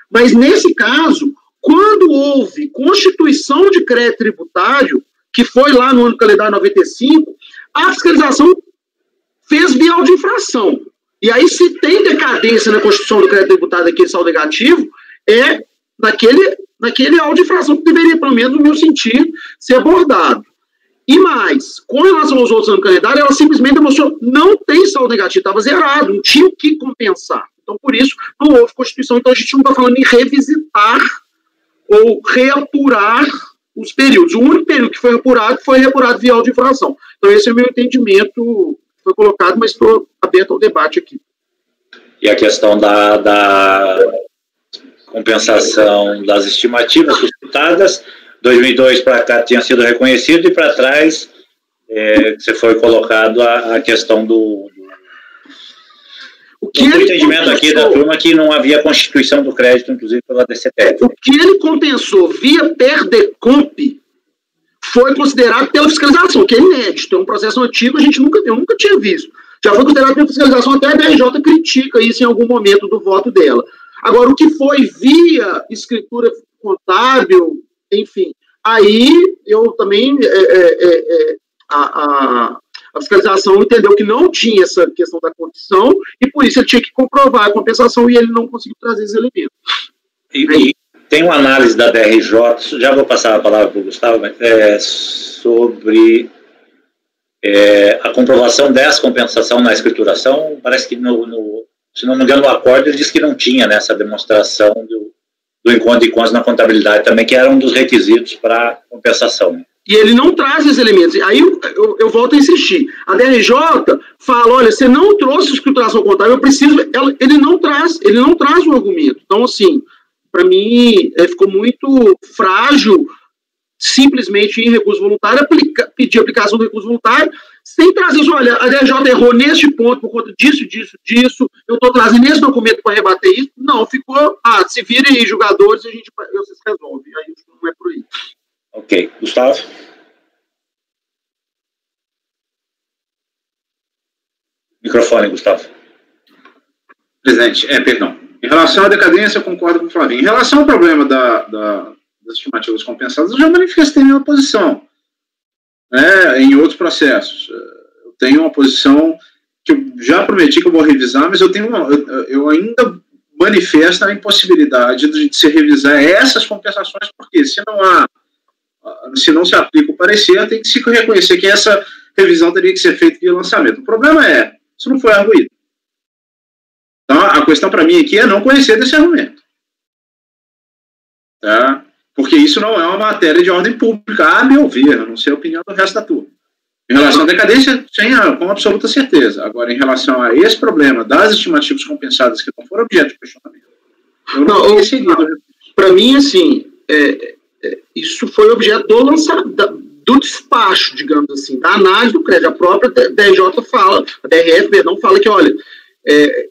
mas nesse caso, quando houve constituição de crédito tributário, que foi lá no ano calendário 95, a fiscalização fez vial de infração. E aí, se tem decadência na constituição do crédito tributário daquele saldo negativo, é naquele auto de infração que deveria, pelo menos no meu sentido, ser abordado. E mais, com relação aos outros anos do calendário, ela simplesmente demonstrou não tem saldo negativo, estava zerado, não tinha o que compensar. Então, por isso, não houve constituição. Então, a gente não está falando em revisitar ou reapurar os períodos. O único período que foi reapurado via auto de infração. Então, esse é o meu entendimento, foi colocado, mas estou aberto ao debate aqui. E a questão da compensação das estimativas suscitadas, 2002 para cá tinha sido reconhecido, e para trás você foi colocado a questão do entendimento aqui da turma que não havia constituição do crédito, inclusive pela DCPF. O que ele compensou via PERDECOMP foi considerado pela fiscalização, que é inédito, é um processo antigo, eu nunca tinha visto. Já foi considerado pela fiscalização, até a DRJ critica isso em algum momento do voto dela. Agora, o que foi via escritura contábil, enfim, aí eu também, a fiscalização entendeu que não tinha essa questão da condição, e por isso ele tinha que comprovar a compensação, e ele não conseguiu trazer esses elementos. E tem uma análise da DRJ, já vou passar a palavra para o Gustavo, sobre a comprovação dessa compensação na escrituração. Parece que no se não me engano, o acordo ele disse que não tinha nessa demonstração do encontro de contas na contabilidade também, que era um dos requisitos para compensação. Né? E ele não traz esses elementos. Aí eu volto a insistir. A DRJ fala, olha, você não trouxe escrituração contábil, eu preciso... Ele não traz o argumento. Então, assim, para mim, ficou muito frágil simplesmente em recurso voluntário, pedir aplicação do recurso voluntário, sem trazer isso, olha, a DRJ errou neste ponto por conta disso, eu estou trazendo esse documento para rebater isso. Não, ficou, se virem aí, julgadores, vocês resolvem. Aí não é por aí. Ok. Gustavo? Microfone, Gustavo. Presidente, perdão. Em relação à decadência, eu concordo com o Flavinho. Em relação ao problema das estimativas compensadas, eu já manifestei minha posição. Em outros processos. Eu tenho uma posição que eu já prometi que eu vou revisar, mas eu ainda manifesto a impossibilidade de se revisar essas compensações, porque se não se aplica o parecer, tem que se reconhecer que essa revisão teria que ser feita via lançamento. O problema isso não foi arguído. Então, a questão para mim aqui é não conhecer desse argumento. Tá? Porque isso não é uma matéria de ordem pública, a meu ver, a não ser a opinião do resto da turma. Em relação à decadência, com absoluta certeza. Agora, em relação a esse problema das estimativas compensadas que não foram objeto de questionamento, eu não tenho seguido. Para mim, assim, isso foi objeto do despacho, digamos assim, da análise do crédito. A própria DRJ fala, a DRF não fala que, olha,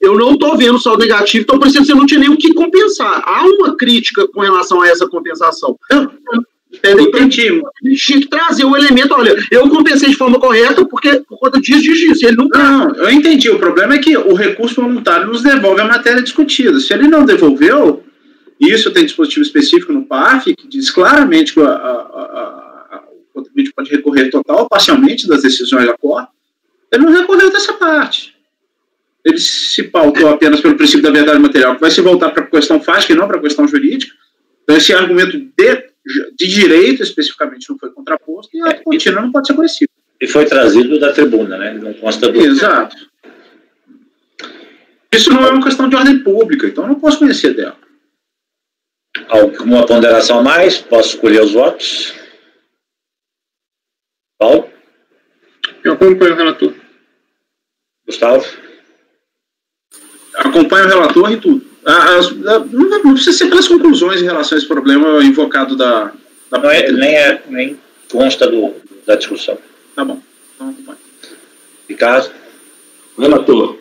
eu não estou vendo saldo negativo, então, por exemplo, você não tinha nem o que compensar. Há uma crítica com relação a essa compensação. Eu entendi. Ele tinha que trazer o elemento, olha, eu compensei de forma correta por conta disso. Ele não, eu entendi. O problema é que o recurso voluntário nos devolve a matéria discutida. Se ele não devolveu, isso tem dispositivo específico no PAF, que diz claramente que o contribuinte pode recorrer total ou parcialmente das decisões da Corte. Ele não recorreu dessa parte. Ele se pautou apenas pelo princípio da verdade material, que vai se voltar para a questão fática e não para a questão jurídica. Então, esse argumento de direito, especificamente, não foi contraposto, e a contínua não pode ser conhecido. E foi trazido da tribuna, né? Não consta do... Exato. Isso não é uma questão de ordem pública, então eu não posso conhecer dela. Alguma ponderação a mais? Posso escolher os votos? Paulo? Eu acompanho o relator. Gustavo? Acompanho o relator e tudo. Não precisa ser pelas conclusões em relação a esse problema invocado da nem consta da discussão. Tá bom. Então, acompanho. Ricardo? Relator.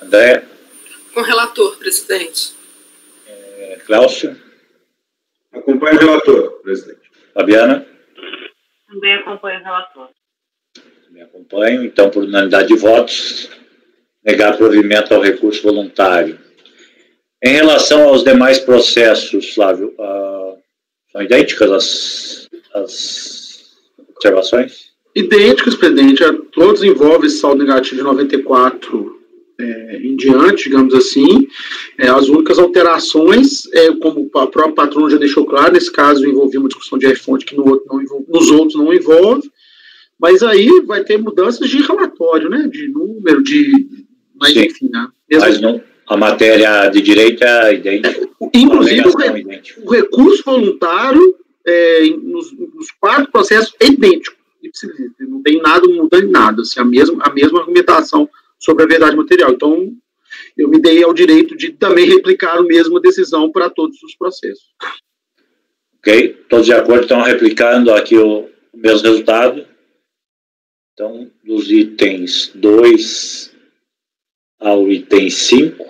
André? Com o relator, presidente. Cláudio? Acompanho o relator, presidente. Fabiana? Também acompanho o relator. Também acompanho. Então, por unanimidade de votos, negar provimento ao recurso voluntário. Em relação aos demais processos, Flávio, são idênticas as observações? Idênticas, presidente. Todos envolvem saldo negativo de 94 em diante, digamos assim. As únicas alterações, como o próprio patrono já deixou claro, nesse caso envolvia uma discussão de R-fonte que nos outros não envolve, mas aí vai ter mudanças de relatório, né, de número, mas sim, enfim, né? Mas não, a matéria de direito é idêntica. Inclusive, o recurso voluntário nos 4 processos é idêntico. Não tem nada, não muda em nada. Assim, a mesma argumentação sobre a verdade material. Então, eu me dei ao direito de também replicar a mesma decisão para todos os processos. Ok, todos de acordo, estão replicando aqui o mesmo resultado. Então, dos itens 2 ao item 5,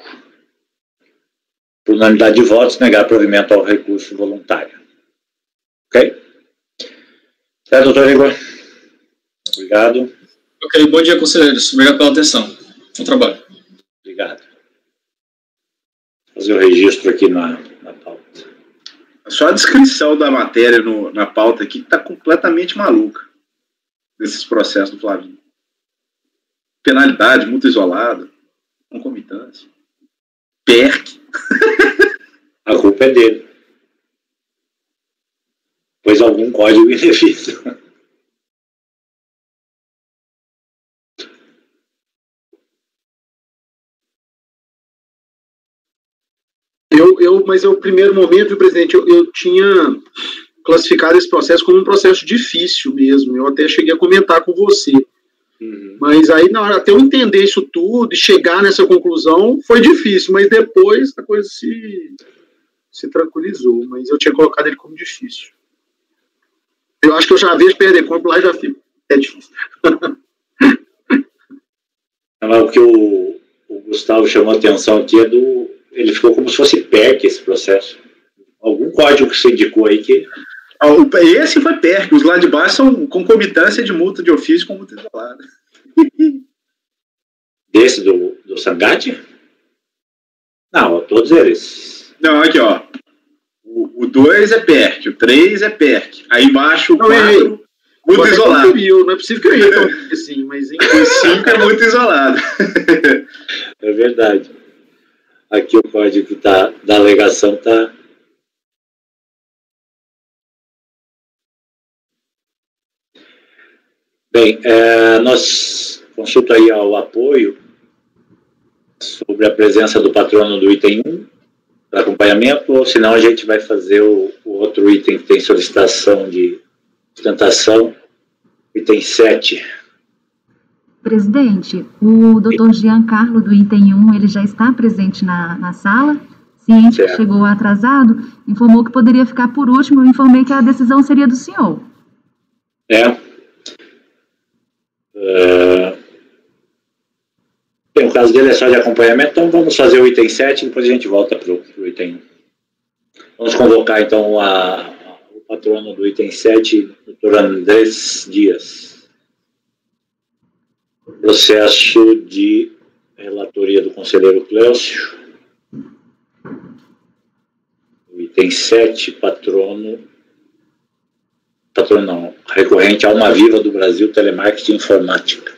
por unanimidade de votos, negar provimento ao recurso voluntário. Ok? Certo, doutor Igor? Obrigado. Ok, bom dia, conselheiros. Obrigado pela atenção. Bom trabalho. Obrigado. Vou fazer o registro aqui na pauta. Só a descrição da matéria na pauta aqui está completamente maluca. Desses processos do Flavinho. Penalidade, multa isolada, concomitância, PERC. A culpa é dele. Pois algum código indevido. Mas no primeiro momento, presidente, eu tinha classificado esse processo como um processo difícil mesmo. Eu até cheguei a comentar com você. Mas aí, na hora, até eu entender isso tudo e chegar nessa conclusão, foi difícil. Mas depois a coisa se tranquilizou. Mas eu tinha colocado ele como difícil. Eu acho que eu já vejo perder corpo lá e já fico. É difícil. O que o Gustavo chamou a atenção aqui é ele ficou como se fosse PERC esse processo. Algum código que você indicou aí que... Esse foi PERC, os lá de baixo são concomitância de multa de ofício com multa isolada. Desse do Sangate? Não, todos eles. Não, aqui ó. O 2 é PERC, o 3 é PERC. Aí embaixo o 4, multa isolada. Não é possível que eu ia assim, mas o 5 é multa isolada. É verdade. Aqui o código da alegação está... Bem, nós consulta aí ao apoio sobre a presença do patrono do item 1 para acompanhamento, ou senão a gente vai fazer o outro item que tem solicitação de sustentação, item 7. Presidente, o doutor Giancarlo do item 1, ele já está presente na sala, ciente que chegou atrasado, informou que poderia ficar por último, eu informei que a decisão seria do senhor. Bem, o caso dele é só de acompanhamento, então vamos fazer o item 7 e depois a gente volta para o item 1. Vamos convocar então o patrono do item 7, doutor Andrés Dias. Processo de relatoria do conselheiro Cléucio. O item 7, recorrente Alma Viva do Brasil Telemarketing Informática.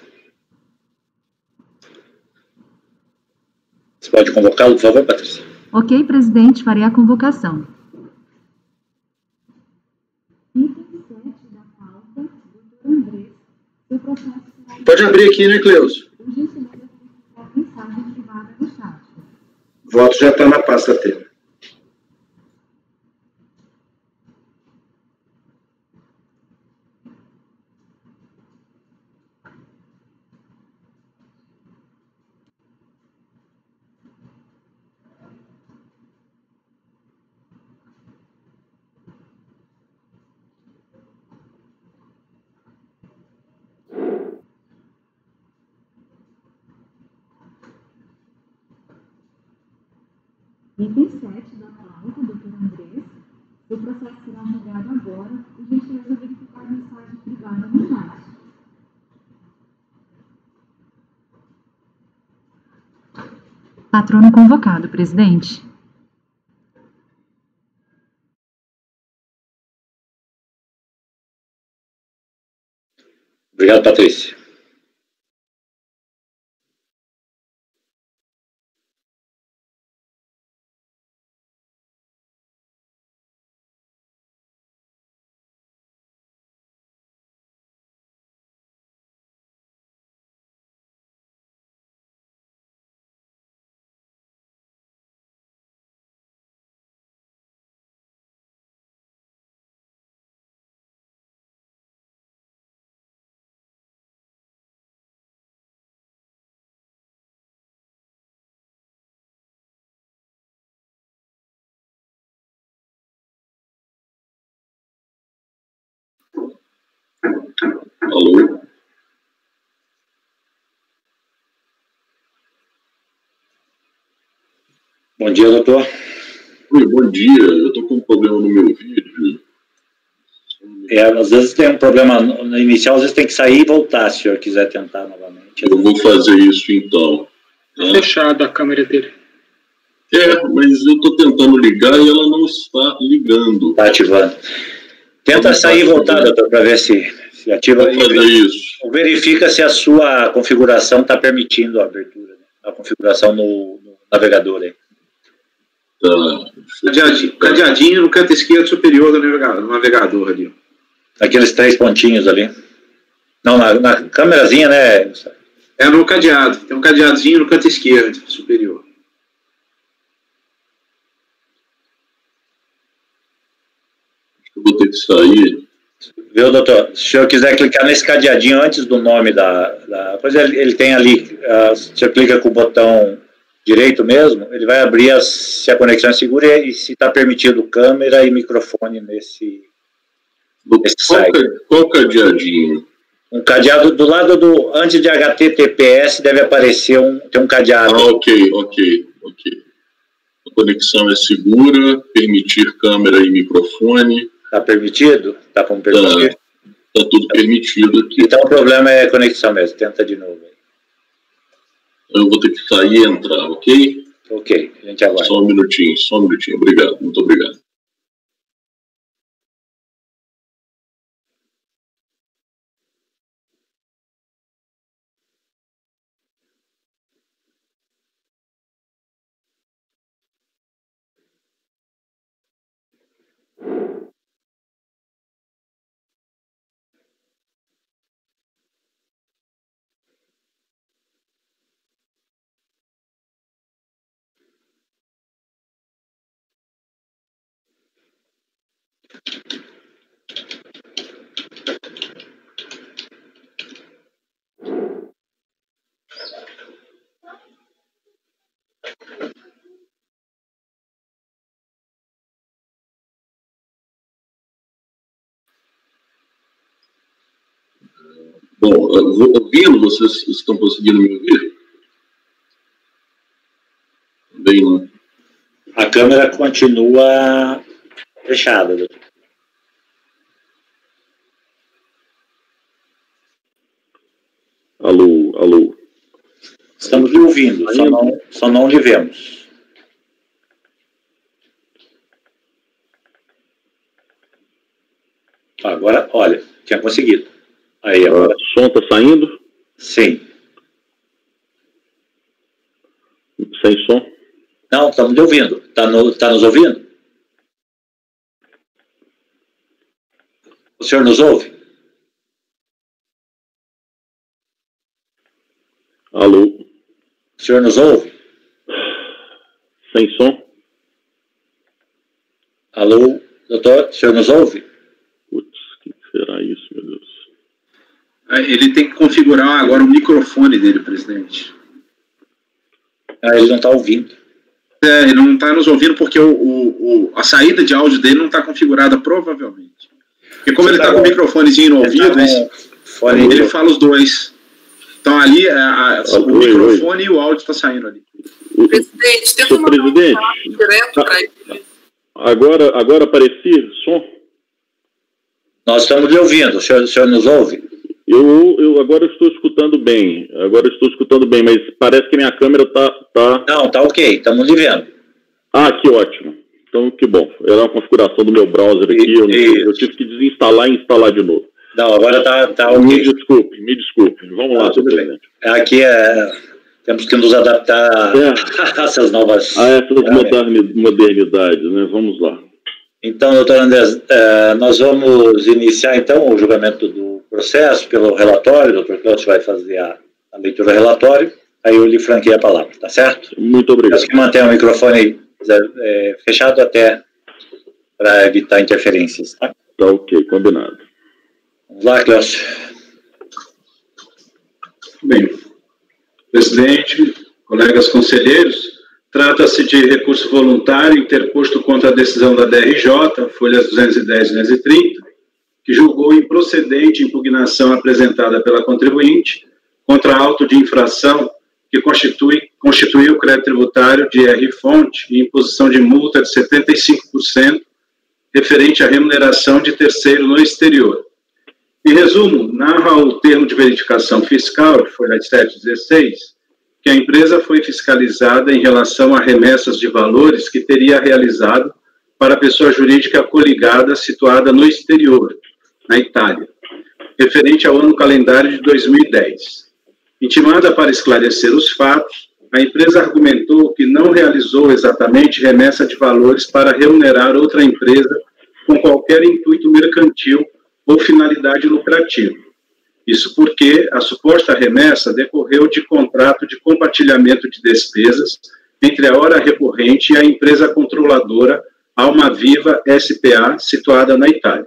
Você pode convocá-lo, por favor, Patrícia? Ok, presidente, farei a convocação. Item 7 da pauta, doutor Andrés, seu processo... Pode abrir aqui, né, Cleuso? O voto já está na pasta dele. Item 7 da pauta, doutor Andrés, o processo será julgado agora e gentileza verificar a mensagem privada no site. Patrono convocado, presidente. Obrigado, Patrícia. Alô? Bom dia, doutor. Oi, bom dia. Eu estou com um problema no meu vídeo. Às vezes tem um problema no inicial, às vezes tem que sair e voltar, se o senhor quiser tentar novamente. Eu vou fazer isso então. Tá fechada a câmera dele. Mas eu estou tentando ligar e ela não está ligando. Está ativando. Tenta sair e voltar, doutor, para ver se ativa. Vou fazer isso. Verifica se a sua configuração está permitindo a abertura, né? A configuração no navegador aí. Tá. Cadeadinho no canto esquerdo superior do navegador ali. Aqueles 3 pontinhos ali. Não, na câmerazinha, né? É no cadeado. Tem um cadeadinho no canto esquerdo superior. Eu vou ter que sair. Viu, doutor? Se o senhor quiser clicar nesse cadeadinho antes do nome pois ele tem ali, se o senhor clica com o botão direito mesmo, ele vai abrir se a conexão é segura e se está permitido câmera e microfone nesse site. Qual cadeadinho? Um cadeado do lado antes de HTTPS deve aparecer tem um cadeado. Ok. A conexão é segura, permitir câmera e microfone. Está permitido? Está como permitir? Está tudo permitido aqui. Então o problema é a conexão mesmo, tenta de novo. Eu vou ter que sair e entrar, ok? Ok, a gente aguarda. Só um minutinho, obrigado, muito obrigado. Bom, ouvindo, vocês estão conseguindo me ouvir? Bem, não. A câmera continua fechada, doutor. Alô. Estamos lhe ouvindo, só não lhe vemos. Agora, olha, tinha conseguido. Aí, agora. O som está saindo? Sim. Sem som? Não, estamos lhe ouvindo. Está nos ouvindo? O senhor nos ouve? Alô? O senhor nos ouve? Sem som? Alô, doutor? O senhor nos ouve? Putz, o que será isso, meu Deus? Ele tem que configurar agora o microfone dele, presidente. Ele não está ouvindo. Ele não está nos ouvindo porque a saída de áudio dele não está configurada, provavelmente. Porque como ele está com o microfonezinho no ouvido, ele fala os dois. Então ali, o microfone e o áudio está saindo ali. Presidente, tenta mandar um direto para ele. Agora aparecia som? Nós estamos lhe ouvindo. O senhor nos ouve? Eu agora estou escutando bem. Mas parece que minha câmera tá... Não, tá ok. Estamos lhe vendo. Ah, que ótimo. Então, que bom. Era uma configuração do meu browser aqui. Eu tive que desinstalar e instalar de novo. Não, agora tá ok. Me desculpe. Vamos lá, senhor presidente. Aqui temos que nos adaptar a essas novas... A essas modernidades, né? Vamos lá. Então, doutor Andrés, nós vamos iniciar, então, o julgamento do processo pelo relatório. O doutor Cláudio vai fazer a leitura do relatório, aí eu lhe franqueei a palavra, tá certo? Muito obrigado. Peço que mantenha o microfone fechado até para evitar interferências, tá? Tá ok, combinado. Vamos lá, Cláudio. Bem, presidente, colegas conselheiros, trata-se de recurso voluntário interposto contra a decisão da DRJ, folhas 210 e 230, que julgou improcedente impugnação apresentada pela contribuinte contra auto de infração que constitui o crédito tributário de R-fonte e imposição de multa de 75% referente à remuneração de terceiro no exterior. Em resumo, narra o termo de verificação fiscal, folha 716, que a empresa foi fiscalizada em relação a remessas de valores que teria realizado para pessoa jurídica coligada situada no exterior, na Itália, referente ao ano calendário de 2010. Intimada para esclarecer os fatos, a empresa argumentou que não realizou exatamente remessa de valores para remunerar outra empresa com qualquer intuito mercantil ou finalidade lucrativa. Isso porque a suposta remessa decorreu de contrato de compartilhamento de despesas entre a hora recorrente e a empresa controladora Almaviva S.p.A., situada na Itália.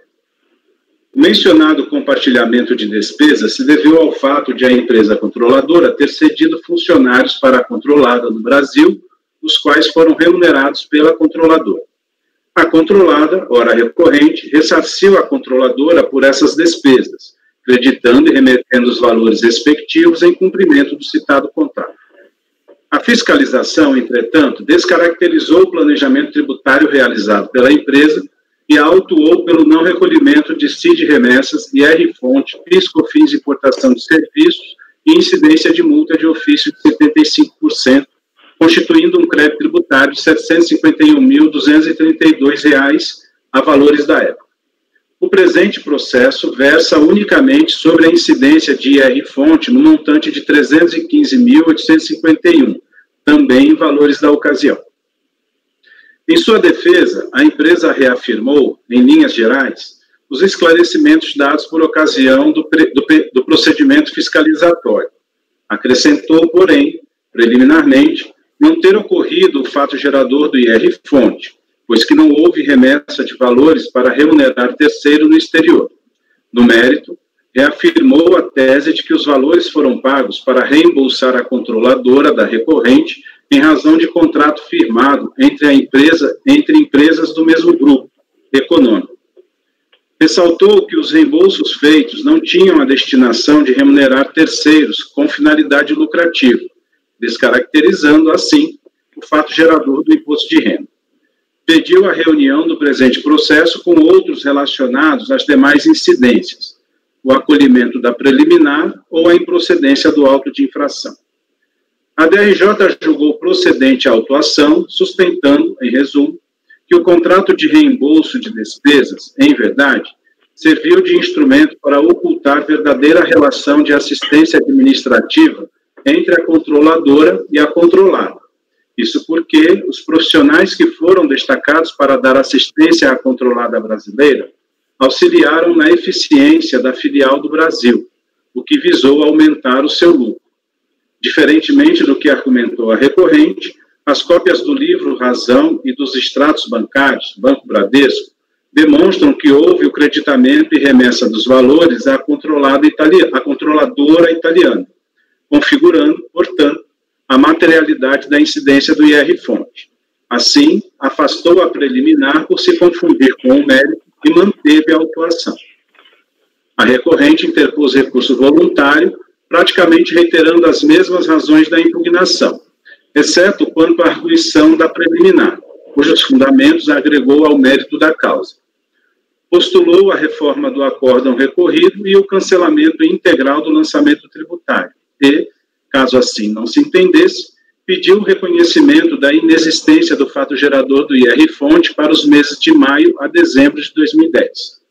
O mencionado compartilhamento de despesas se deveu ao fato de a empresa controladora ter cedido funcionários para a controlada no Brasil, os quais foram remunerados pela controladora. A controlada, ora recorrente, ressarciu a controladora por essas despesas, creditando e remetendo os valores respectivos em cumprimento do citado contrato. A fiscalização, entretanto, descaracterizou o planejamento tributário realizado pela empresa e autuou pelo não recolhimento de CID remessas, IR-fonte, PIS, COFINS, importação de serviços e incidência de multa de ofício de 75%, constituindo um crédito tributário de R$ 751.232 a valores da época. O presente processo versa unicamente sobre a incidência de IR-fonte no montante de R$ 315.851, também em valores da ocasião. Em sua defesa, a empresa reafirmou, em linhas gerais, os esclarecimentos dados por ocasião do procedimento fiscalizatório. Acrescentou, porém, preliminarmente, não ter ocorrido o fato gerador do IR-fonte, pois que não houve remessa de valores para remunerar terceiro no exterior. No mérito, reafirmou a tese de que os valores foram pagos para reembolsar a controladora da recorrente em razão de contrato firmado entre empresas do mesmo grupo econômico. Ressaltou que os reembolsos feitos não tinham a destinação de remunerar terceiros com finalidade lucrativa, descaracterizando, assim, o fato gerador do imposto de renda. Pediu a reunião do presente processo com outros relacionados às demais incidências, o acolhimento da preliminar ou a improcedência do auto de infração. A DRJ julgou procedente a autuação, sustentando, em resumo, que o contrato de reembolso de despesas, em verdade, serviu de instrumento para ocultar verdadeira relação de assistência administrativa entre a controladora e a controlada. Isso porque os profissionais que foram destacados para dar assistência à controlada brasileira auxiliaram na eficiência da filial do Brasil, o que visou aumentar o seu lucro. Diferentemente do que argumentou a recorrente, as cópias do livro Razão e dos extratos bancários, Banco Bradesco, demonstram que houve o creditamento e remessa dos valores à controladora italiana, configurando, portanto, a materialidade da incidência do IR-fonte. Assim, afastou a preliminar por se confundir com o mérito e manteve a autuação. A recorrente interpôs recurso voluntário, praticamente reiterando as mesmas razões da impugnação, exceto quanto à arguição da preliminar, cujos fundamentos agregou ao mérito da causa. Postulou a reforma do acórdão recorrido e o cancelamento integral do lançamento tributário e, caso assim não se entendesse, pediu o reconhecimento da inexistência do fato gerador do IR-fonte para os meses de maio a dezembro de 2010.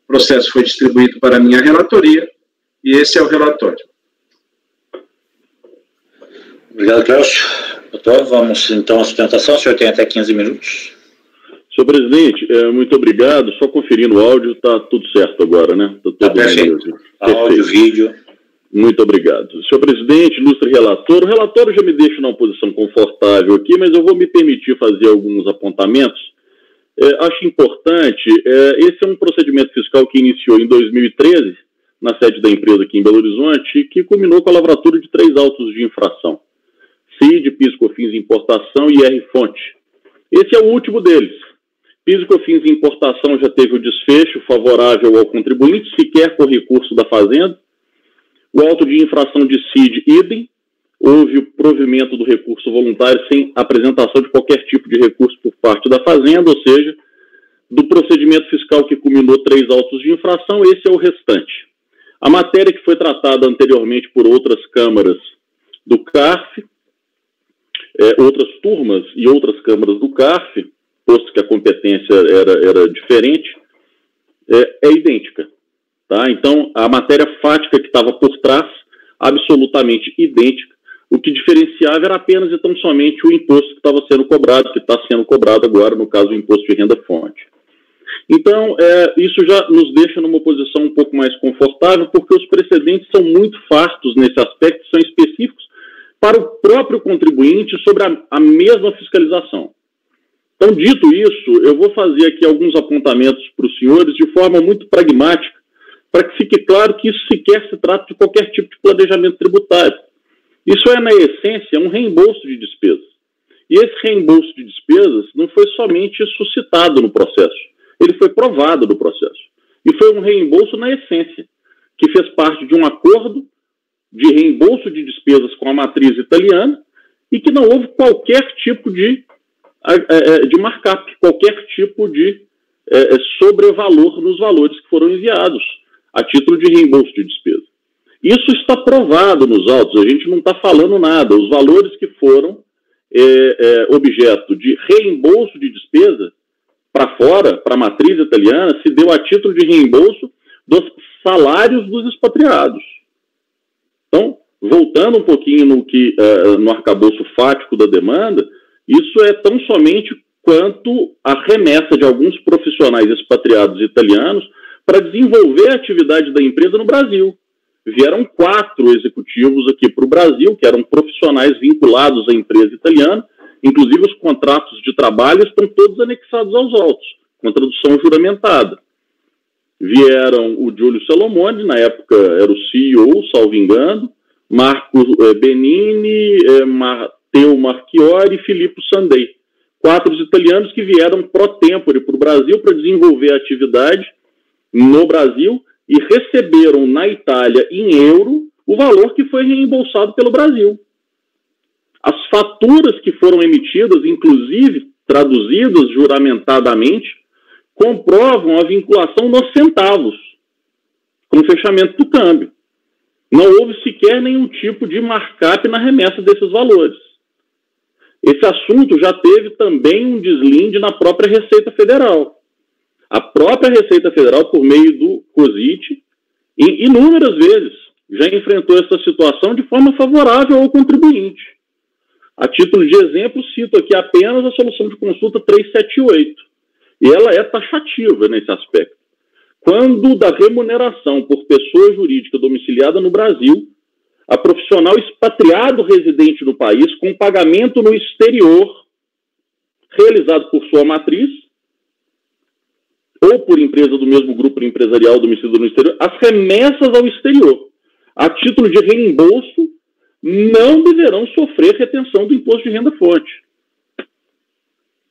O processo foi distribuído para a minha relatoria e esse é o relatório. Obrigado, Cláudio. Doutor, vamos então à sustentação. O senhor tem até 15 minutos. Senhor presidente, muito obrigado. Só conferindo o áudio, está tudo certo agora, né? Está perfeito. Áudio, vídeo. Muito obrigado. Senhor presidente, ilustre relator, o relatório já me deixa numa posição confortável aqui, mas eu vou me permitir fazer alguns apontamentos. Acho importante, esse é um procedimento fiscal que iniciou em 2013, na sede da empresa aqui em Belo Horizonte, e que culminou com a lavratura de 3 autos de infração: CID, PIS, COFINS, importação e IR-fonte. Esse é o último deles. PIS, COFINS, importação já teve o desfecho favorável ao contribuinte, sequer com recurso da Fazenda. O auto de infração de CID, idem, houve o provimento do recurso voluntário sem apresentação de qualquer tipo de recurso por parte da Fazenda, ou seja, do procedimento fiscal que culminou 3 autos de infração, esse é o restante. A matéria que foi tratada anteriormente por outras câmaras do CARF, outras turmas e outras câmaras do CARF, posto que a competência era diferente, é idêntica. Tá? Então, a matéria fática que estava por trás, absolutamente idêntica. O que diferenciava era apenas e tão somente o imposto que estava sendo cobrado, que está sendo cobrado agora, no caso, o imposto de renda-fonte. Então, isso já nos deixa numa posição um pouco mais confortável, porque os precedentes são muito fartos nesse aspecto, são específicos para o próprio contribuinte sobre a mesma fiscalização. Então, dito isso, eu vou fazer aqui alguns apontamentos para os senhores de forma muito pragmática, para que fique claro que isso sequer se trata de qualquer tipo de planejamento tributário. Isso é, na essência, um reembolso de despesas. E esse reembolso de despesas não foi somente suscitado no processo, ele foi provado no processo. E foi um reembolso na essência, que fez parte de um acordo de reembolso de despesas com a matriz italiana e que não houve qualquer tipo de markup, qualquer tipo de sobrevalor nos valores que foram enviados a título de reembolso de despesa. Isso está provado nos autos, a gente não está falando nada. Os valores que foram objeto de reembolso de despesa para fora, para a matriz italiana, se deu a título de reembolso dos salários dos expatriados. Então, voltando um pouquinho no arcabouço fático da demanda, isso é tão somente quanto a remessa de alguns profissionais expatriados italianos para desenvolver a atividade da empresa no Brasil. Vieram 4 executivos aqui para o Brasil, que eram profissionais vinculados à empresa italiana, inclusive os contratos de trabalho estão todos anexados aos autos, com tradução juramentada. Vieram o Giulio Salomone, na época era o CEO, salvo engano, Marco Benini, Matteo Marchiori e Filippo Sandei. 4 italianos que vieram pro tempore para o Brasil para desenvolver a atividade no Brasil e receberam na Itália em euro o valor que foi reembolsado pelo Brasil. As faturas que foram emitidas, inclusive traduzidas juramentadamente, comprovam a vinculação nos centavos com o fechamento do câmbio. Não houve sequer nenhum tipo de markup na remessa desses valores. Esse assunto já teve também um deslinde na própria Receita Federal. A própria Receita Federal, por meio do COSIT, inúmeras vezes já enfrentou essa situação de forma favorável ao contribuinte. A título de exemplo, cito aqui apenas a solução de consulta 378. E ela é taxativa nesse aspecto. Quando da remuneração por pessoa jurídica domiciliada no Brasil, a profissional expatriado residente no país com pagamento no exterior, realizado por sua matriz, ou por empresa do mesmo grupo empresarial domiciliado no exterior, as remessas ao exterior, a título de reembolso, não deverão sofrer retenção do imposto de renda-fonte.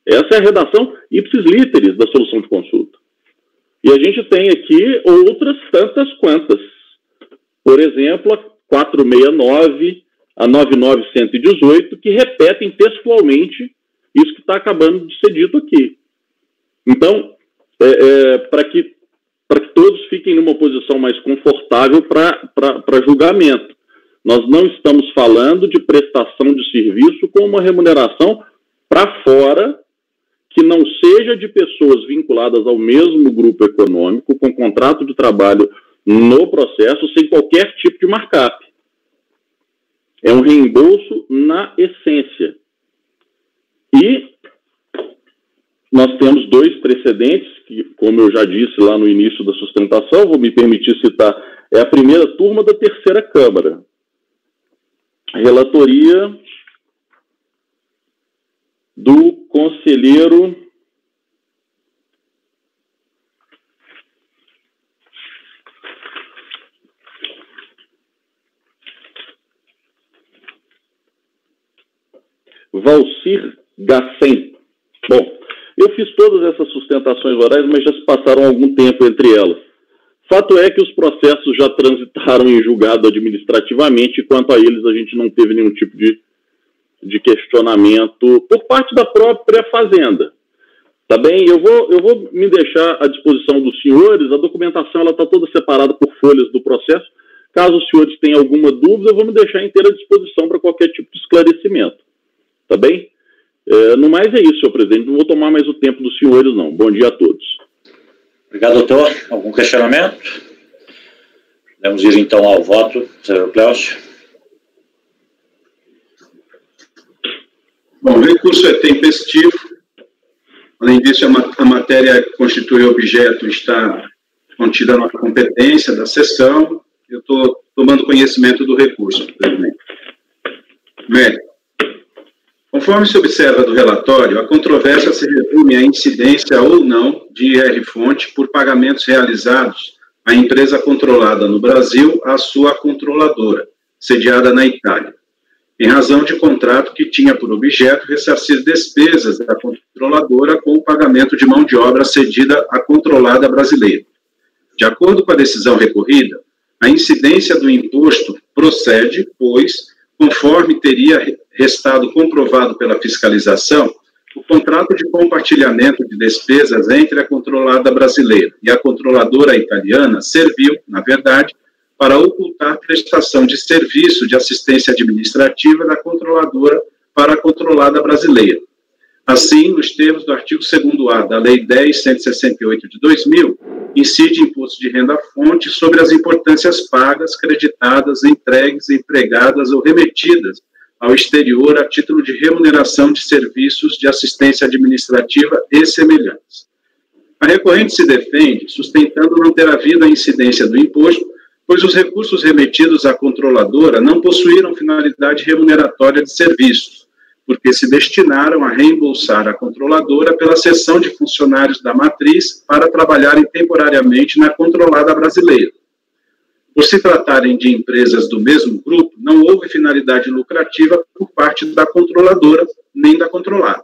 Essa é a redação ipsis literis da solução de consulta. E a gente tem aqui outras tantas quantas. Por exemplo, a 469, a 99118, que repetem textualmente isso que está acabando de ser dito aqui. Então, para que todos fiquem numa posição mais confortável para julgamento. Nós não estamos falando de prestação de serviço com uma remuneração para fora que não seja de pessoas vinculadas ao mesmo grupo econômico, com contrato de trabalho no processo, sem qualquer tipo de markup. É um reembolso na essência. E nós temos 2 precedentes, que, como eu já disse lá no início da sustentação, vou me permitir citar, é a primeira turma da 3ª Câmara. A relatoria do conselheiro Valcir Gassen. Bom, eu fiz todas essas sustentações orais, mas já se passaram algum tempo entre elas. Fato é que os processos já transitaram em julgado administrativamente, e quanto a eles a gente não teve nenhum tipo de questionamento por parte da própria Fazenda. Tá bem? Eu vou me deixar à disposição dos senhores, a documentação está toda separada por folhas do processo. Caso os senhores tenham alguma dúvida, eu vou me deixar inteira à disposição para qualquer tipo de esclarecimento. Tá bem? No mais é isso, senhor presidente. Não vou tomar mais o tempo dos senhores, não. Bom dia a todos. Obrigado, doutor. Algum questionamento? Vamos ir, então, ao voto. Senhor Cléucio. Bom, o recurso é tempestivo. Além disso, a matéria que constitui objeto está contida na competência da sessão. Eu estou tomando conhecimento do recurso, presidente. Mérito. Conforme se observa do relatório, a controvérsia se resume à incidência ou não de IR-fonte por pagamentos realizados à empresa controlada no Brasil à sua controladora, sediada na Itália, em razão de contrato que tinha por objeto ressarcir despesas da controladora com o pagamento de mão de obra cedida à controlada brasileira. De acordo com a decisão recorrida, a incidência do imposto procede, pois, conforme teria restado comprovado pela fiscalização, o contrato de compartilhamento de despesas entre a controlada brasileira e a controladora italiana serviu, na verdade, para ocultar prestação de serviço de assistência administrativa da controladora para a controlada brasileira. Assim, nos termos do artigo 2º-A da Lei 10.168 de 2000, incide imposto de renda-fonte sobre as importâncias pagas, creditadas, entregues, empregadas ou remetidas ao exterior a título de remuneração de serviços de assistência administrativa e semelhantes. A recorrente se defende, sustentando não ter havido a incidência do imposto, pois os recursos remetidos à controladora não possuíram finalidade remuneratória de serviços, porque se destinaram a reembolsar a controladora pela cessão de funcionários da matriz para trabalharem temporariamente na controlada brasileira. Por se tratarem de empresas do mesmo grupo, não houve finalidade lucrativa por parte da controladora nem da controlada.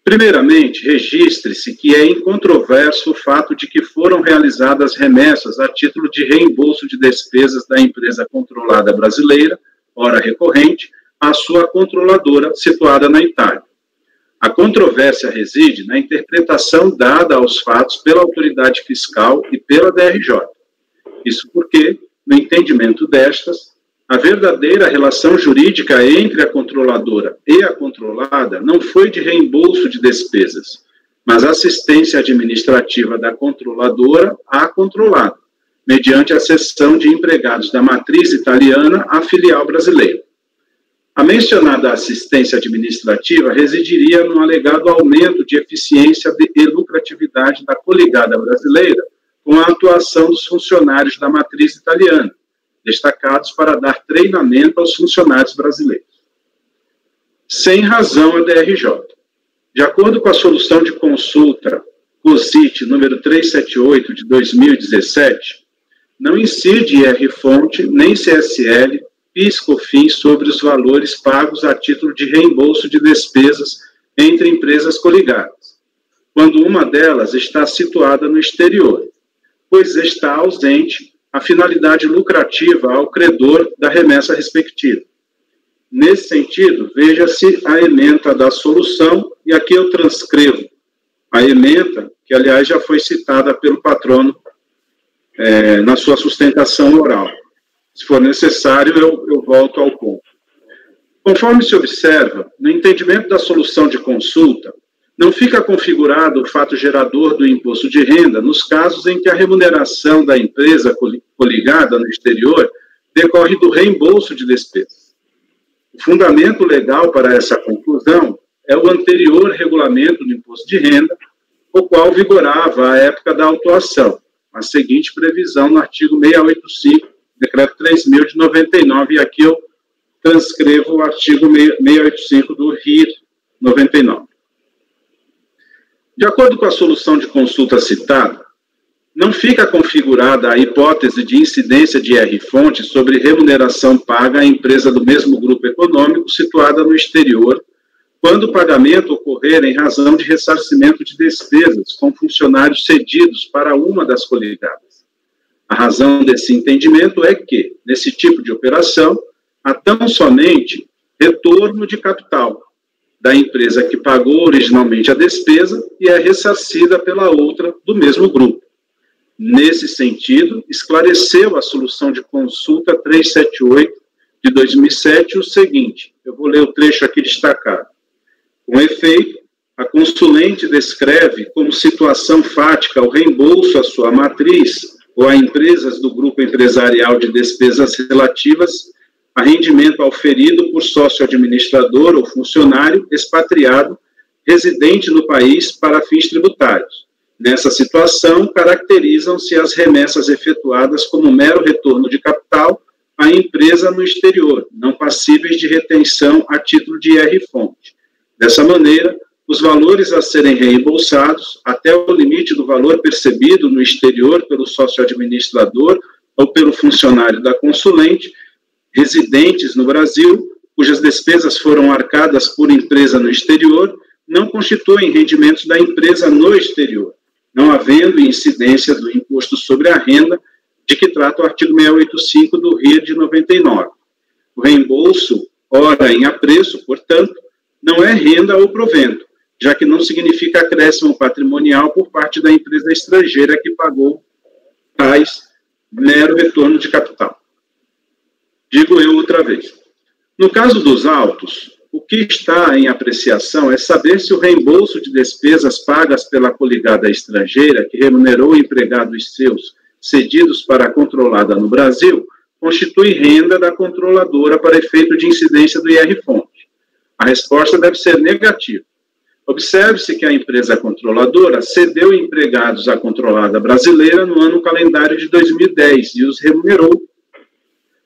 Primeiramente, registre-se que é incontroverso o fato de que foram realizadas remessas a título de reembolso de despesas da empresa controlada brasileira, ora recorrente, à sua controladora situada na Itália. A controvérsia reside na interpretação dada aos fatos pela autoridade fiscal e pela DRJ. Isso porque, no entendimento destas, a verdadeira relação jurídica entre a controladora e a controlada não foi de reembolso de despesas, mas assistência administrativa da controladora à controlada, mediante a cessão de empregados da matriz italiana à filial brasileira. A mencionada assistência administrativa residiria no alegado aumento de eficiência e lucratividade da coligada brasileira com a atuação dos funcionários da matriz italiana, destacados para dar treinamento aos funcionários brasileiros. Sem razão a DRJ. De acordo com a solução de consulta COSIT número 378 de 2017, não incide IR-fonte nem CSL, PIS, COFINS sobre os valores pagos a título de reembolso de despesas entre empresas coligadas, quando uma delas está situada no exterior, pois está ausente a finalidade lucrativa ao credor da remessa respectiva. Nesse sentido, veja-se a ementa da solução, e aqui eu transcrevo a ementa, que aliás já foi citada pelo patrono na sua sustentação oral. Se for necessário, eu volto ao ponto. Conforme se observa, no entendimento da solução de consulta, não fica configurado o fato gerador do imposto de renda nos casos em que a remuneração da empresa coligada no exterior decorre do reembolso de despesas. O fundamento legal para essa conclusão é o anterior regulamento do imposto de renda, o qual vigorava à época da autuação, a seguinte previsão no artigo 685, decreto 3.000 de 99, e aqui eu transcrevo o artigo 685 do RIR 99. De acordo com a solução de consulta citada, não fica configurada a hipótese de incidência de IR-fonte sobre remuneração paga à empresa do mesmo grupo econômico situada no exterior, quando o pagamento ocorrer em razão de ressarcimento de despesas com funcionários cedidos para uma das coligadas. A razão desse entendimento é que, nesse tipo de operação, há tão somente retorno de capital da empresa que pagou originalmente a despesa e é ressarcida pela outra do mesmo grupo. Nesse sentido, esclareceu a solução de consulta 378 de 2007 o seguinte, eu vou ler o trecho aqui destacado. Com efeito, a consulente descreve como situação fática o reembolso à sua matriz ou a empresas do grupo empresarial de despesas relativas a rendimento auferido por sócio-administrador ou funcionário expatriado residente no país para fins tributários. Nessa situação, caracterizam-se as remessas efetuadas como mero retorno de capital a empresa no exterior, não passíveis de retenção a título de IR-fonte. Dessa maneira, os valores a serem reembolsados, até o limite do valor percebido no exterior pelo sócio-administrador ou pelo funcionário da consulente, residentes no Brasil, cujas despesas foram arcadas por empresa no exterior, não constituem rendimentos da empresa no exterior, não havendo incidência do imposto sobre a renda de que trata o artigo 685 do RIA de 99. O reembolso, ora em apreço, portanto, não é renda ou provento, já que não significa acréscimo patrimonial por parte da empresa estrangeira que pagou tais mero retorno de capital. Digo eu outra vez. No caso dos autos, o que está em apreciação é saber se o reembolso de despesas pagas pela coligada estrangeira que remunerou empregados seus cedidos para a controlada no Brasil constitui renda da controladora para efeito de incidência do IR-fonte. A resposta deve ser negativa. Observe-se que a empresa controladora cedeu empregados à controlada brasileira no ano calendário de 2010 e os remunerou,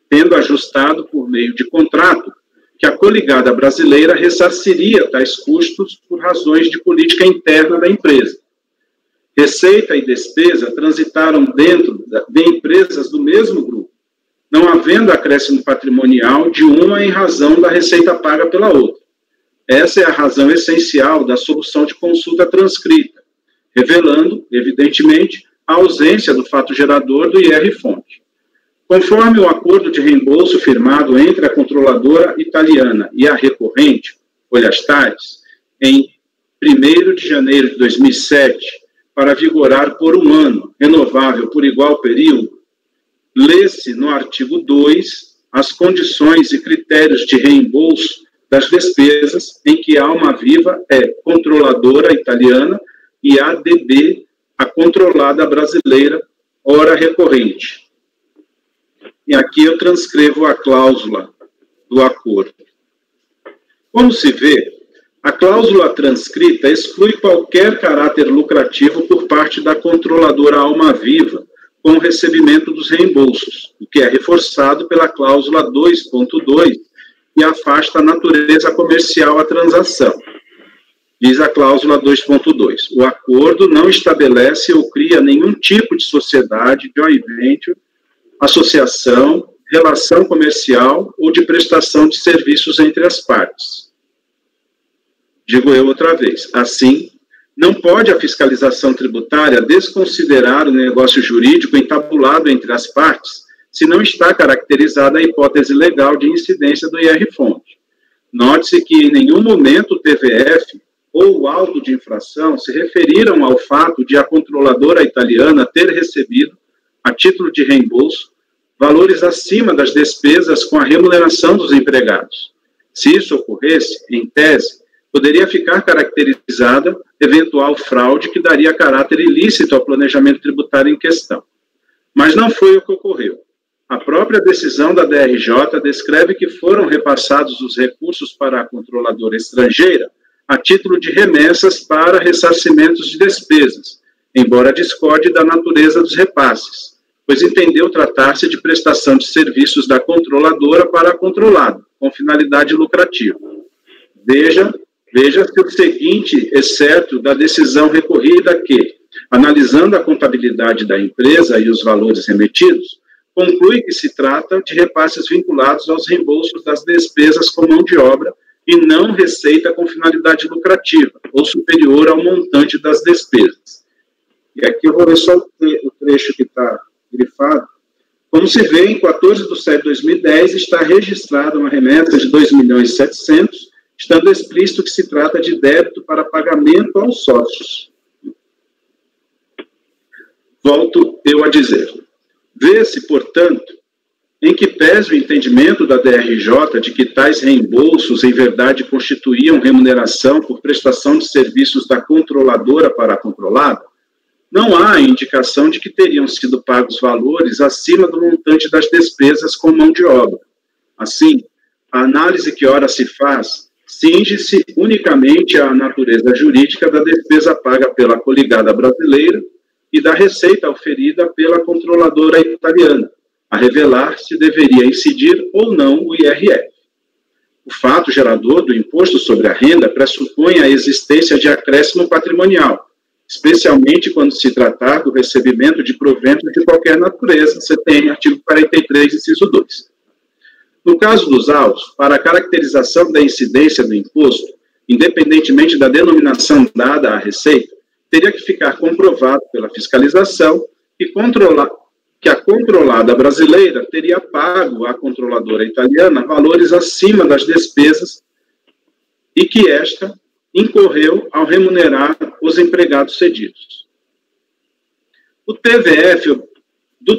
tendo ajustado por meio de contrato que a coligada brasileira ressarciria tais custos por razões de política interna da empresa. Receita e despesa transitaram dentro de empresas do mesmo grupo, não havendo acréscimo patrimonial de uma em razão da receita paga pela outra. Essa é a razão essencial da solução de consulta transcrita, revelando, evidentemente, a ausência do fato gerador do IR-fonte. Conforme o acordo de reembolso firmado entre a controladora italiana e a recorrente, Olhastares, em 1º de janeiro de 2007, para vigorar por um ano, renovável por igual período, lê-se no artigo 2 as condições e critérios de reembolso das despesas em que a Alma Viva é controladora italiana e a ADB, a controlada brasileira, ora recorrente. E aqui eu transcrevo a cláusula do acordo. Como se vê, a cláusula transcrita exclui qualquer caráter lucrativo por parte da controladora Alma Viva com o recebimento dos reembolsos, o que é reforçado pela cláusula 2.2 e afasta a natureza comercial à transação. Diz a cláusula 2.2. O acordo não estabelece ou cria nenhum tipo de sociedade, joint venture, associação, relação comercial ou de prestação de serviços entre as partes. Digo eu outra vez. Assim, não pode a fiscalização tributária desconsiderar o negócio jurídico entabulado entre as partes se não está caracterizada a hipótese legal de incidência do IR-fonte. Note-se que em nenhum momento o TVF ou o auto de infração se referiram ao fato de a controladora italiana ter recebido, a título de reembolso, valores acima das despesas com a remuneração dos empregados. Se isso ocorresse, em tese, poderia ficar caracterizada eventual fraude que daria caráter ilícito ao planejamento tributário em questão. Mas não foi o que ocorreu. A própria decisão da DRJ descreve que foram repassados os recursos para a controladora estrangeira a título de remessas para ressarcimentos de despesas, embora discorde da natureza dos repasses, pois entendeu tratar-se de prestação de serviços da controladora para a controlada, com finalidade lucrativa. Veja-se o seguinte excerto da decisão recorrida que, analisando a contabilidade da empresa e os valores remetidos, conclui que se trata de repasses vinculados aos reembolsos das despesas com mão de obra e não receita com finalidade lucrativa, ou superior ao montante das despesas. E aqui eu vou ler só o trecho que está grifado. Como se vê, em 14 de setembro de 2010, está registrada uma remessa de 2.700.000, estando explícito que se trata de débito para pagamento aos sócios. Volto eu a dizer. Vê-se, portanto, em que pese o entendimento da DRJ de que tais reembolsos, em verdade, constituíam remuneração por prestação de serviços da controladora para a controlada, não há indicação de que teriam sido pagos valores acima do montante das despesas com mão de obra. Assim, a análise que ora se faz cinge-se unicamente à natureza jurídica da despesa paga pela coligada brasileira e da receita oferida pela controladora italiana, a revelar se deveria incidir ou não o IRF. O fato gerador do imposto sobre a renda pressupõe a existência de acréscimo patrimonial, especialmente quando se tratar do recebimento de proventos de qualquer natureza, CTN, artigo 43, inciso 2. No caso dos autos, para a caracterização da incidência do imposto, independentemente da denominação dada à receita, teria que ficar comprovado pela fiscalização que a controlada brasileira teria pago à controladora italiana valores acima das despesas e que esta incorreu ao remunerar os empregados cedidos. Do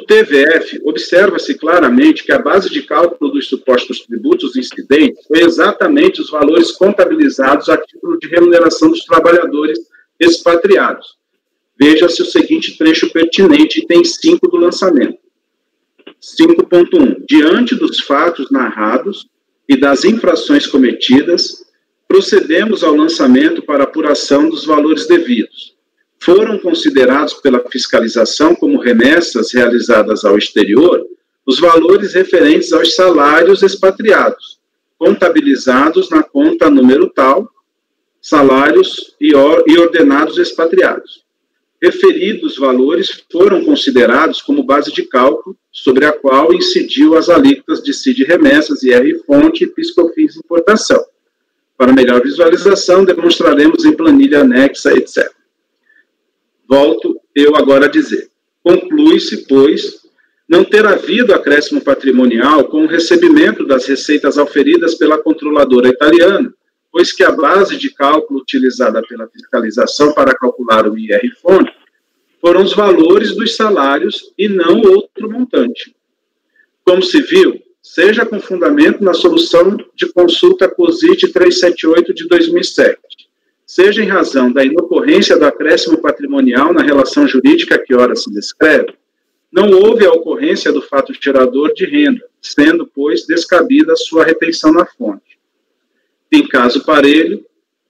TVF, observa-se claramente que a base de cálculo dos supostos tributos incidentes foi exatamente os valores contabilizados a título de remuneração dos trabalhadores expatriados. Veja-se o seguinte trecho pertinente, item 5 do lançamento. 5.1. Diante dos fatos narrados e das infrações cometidas, procedemos ao lançamento para apuração dos valores devidos. Foram considerados pela fiscalização como remessas realizadas ao exterior os valores referentes aos salários expatriados, contabilizados na conta número tal, salários e ordenados expatriados. Referidos valores foram considerados como base de cálculo sobre a qual incidiu as alíquotas de CID remessas, IR-fonte e PIS/COFINS importação. Para melhor visualização, demonstraremos em planilha anexa, etc. Volto eu agora a dizer. Conclui-se, pois, não ter havido acréscimo patrimonial com o recebimento das receitas auferidas pela controladora italiana, pois que a base de cálculo utilizada pela fiscalização para calcular o IR-fonte foram os valores dos salários e não outro montante. Como se viu, seja com fundamento na solução de consulta COSIT 378 de 2007, seja em razão da inocorrência do acréscimo patrimonial na relação jurídica que ora se descreve, não houve a ocorrência do fato gerador de renda, sendo, pois, descabida a sua retenção na fonte. Em caso parelho,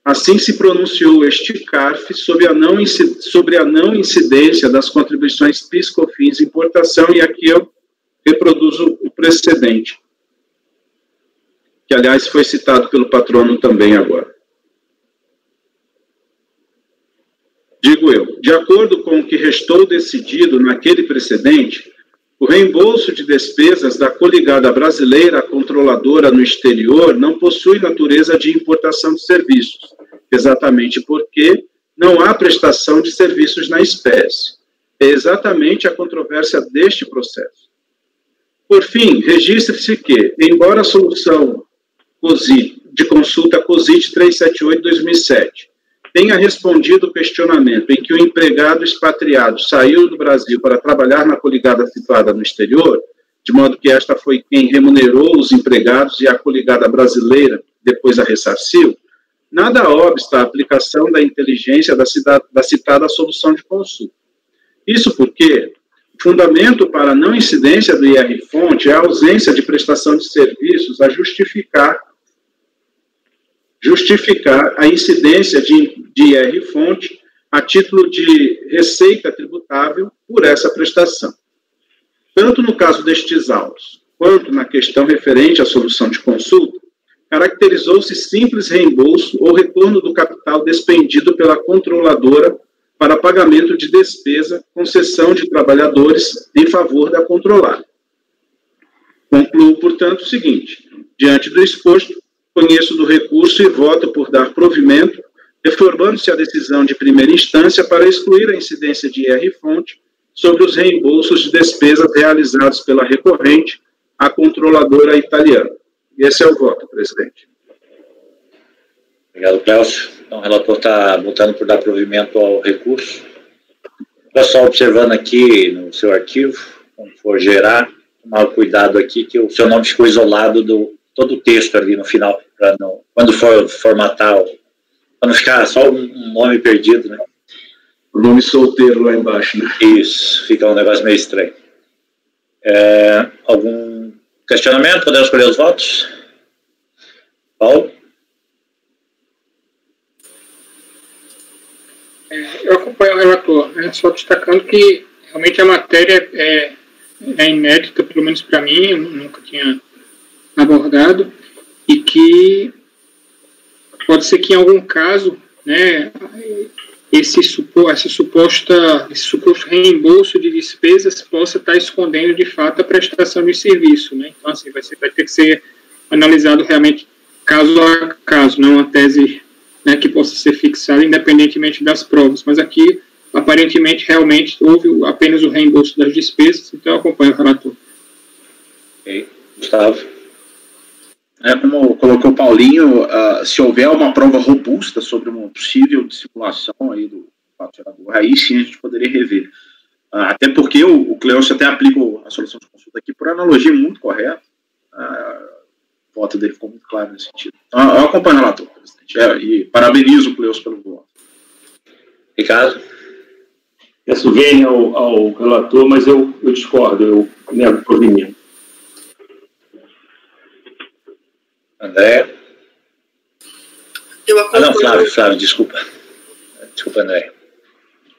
assim se pronunciou este CARF sobre a não incidência das contribuições PIS/COFINS importação, e aqui eu reproduzo o precedente, que, aliás, foi citado pelo patrono também agora. Digo eu, de acordo com o que restou decidido naquele precedente, o reembolso de despesas da coligada brasileira controladora no exterior não possui natureza de importação de serviços, exatamente porque não há prestação de serviços na espécie. É exatamente a controvérsia deste processo. Por fim, registre-se que, embora a solução de consulta COSIT 378/2007 tenha respondido o questionamento em que o empregado expatriado saiu do Brasil para trabalhar na coligada situada no exterior, de modo que esta foi quem remunerou os empregados e a coligada brasileira depois a ressarciu, nada obsta à aplicação da inteligência da citada solução de consulta. Isso porque o fundamento para a não incidência do IR-fonte é a ausência de prestação de serviços a justificar a incidência de IR-fonte a título de receita tributável por essa prestação. Tanto no caso destes autos, quanto na questão referente à solução de consulta, caracterizou-se simples reembolso ou retorno do capital despendido pela controladora para pagamento de despesa, concessão de trabalhadores em favor da controlada. Concluo, portanto, o seguinte: diante do exposto, conheço do recurso e voto por dar provimento, reformando-se a decisão de primeira instância para excluir a incidência de IR-fonte sobre os reembolsos de despesas realizados pela recorrente à controladora italiana. Esse é o voto, presidente. Obrigado, Clécio. Então, o relator está votando por dar provimento ao recurso. Só observando aqui no seu arquivo, quando for gerar, tomar cuidado aqui que o seu nome ficou isolado do todo o texto ali no final, para não, quando for formatar, para não ficar só um nome perdido, né? O nome solteiro lá embaixo, né? Isso, fica um negócio meio estranho. Algum questionamento? Podemos escolher os votos? Paulo? Eu acompanho o relator, só destacando que realmente a matéria é inédita pelo menos para mim, eu nunca tinha abordado, e que pode ser que em algum caso, né, esse suposto reembolso de despesas possa estar escondendo de fato a prestação de serviço, né? Então, assim, vai ter que ser analisado realmente caso a caso, não uma tese, né, que possa ser fixada independentemente das provas, mas aqui aparentemente realmente houve apenas o reembolso das despesas, então eu acompanho o relator. Ok, Gustavo. Como colocou o Paulinho, se houver uma prova robusta sobre uma possível dissimulação aí do fato gerador, aí sim a gente poderia rever. Até porque o Cleócio até aplica a solução de consulta aqui por analogia muito correta. O voto dele ficou muito claro nesse sentido. Então, eu acompanho o relator, presidente, e parabenizo o Cleócio pelo voto. Ricardo? Peço vênia ao relator, mas eu discordo, eu nego o provimento. André? Não, Flávio, desculpa. Desculpa, André.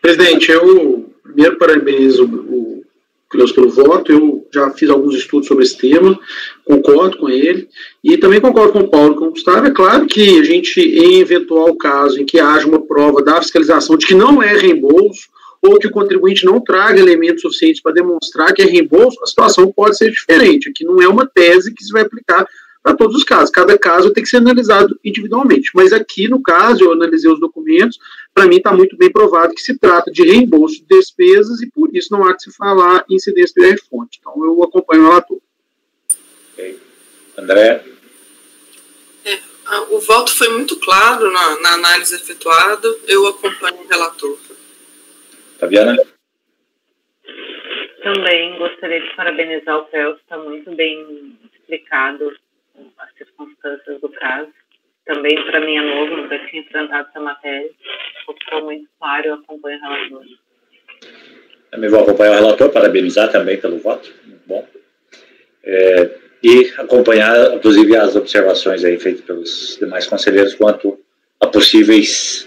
Presidente, eu primeiro parabenizo o Cleócio pelo voto, eu já fiz alguns estudos sobre esse tema, concordo com ele, e também concordo com o Paulo e com o Gustavo. É claro que a gente, em eventual caso em que haja uma prova da fiscalização de que não é reembolso, ou que o contribuinte não traga elementos suficientes para demonstrar que é reembolso, a situação pode ser diferente. Aqui não é uma tese que se vai aplicar para todos os casos. Cada caso tem que ser analisado individualmente. Mas aqui, no caso, eu analisei os documentos, para mim está muito bem provado que se trata de reembolso de despesas e por isso não há que se falar em incidência do IR-fonte. Então, eu acompanho o relator. Ok. André? O voto foi muito claro na análise efetuada. Eu acompanho o relator. Fabiana? Também gostaria de parabenizar o Cleócio, está muito bem explicado as circunstâncias do caso. Também, para mim, é novo, nunca tinha enfrentado essa matéria. Ficou muito claro, eu acompanho o relator. Também vou acompanhar o relator, parabenizar também pelo voto, muito bom. E acompanhar, inclusive, as observações aí feitas pelos demais conselheiros quanto a possíveis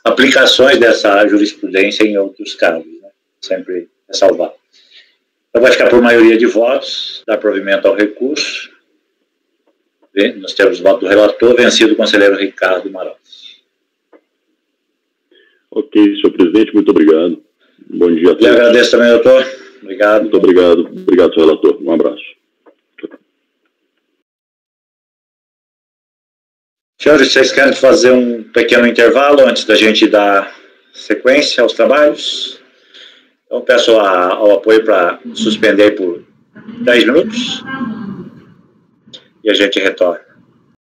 aplicações dessa jurisprudência em outros casos, né? Sempre ressalvar. Então, vai ficar por maioria de votos, dar provimento ao recurso. Nós temos o voto do relator, vencido o conselheiro Ricardo Maroz. Ok, senhor presidente, muito obrigado. Bom dia a todos. Eu agradeço também, doutor. Obrigado. Muito obrigado. Obrigado, senhor relator. Um abraço. Senhores, vocês querem fazer um pequeno intervalo antes da gente dar sequência aos trabalhos? Então, peço ao apoio para suspender por 10 minutos e a gente retorna.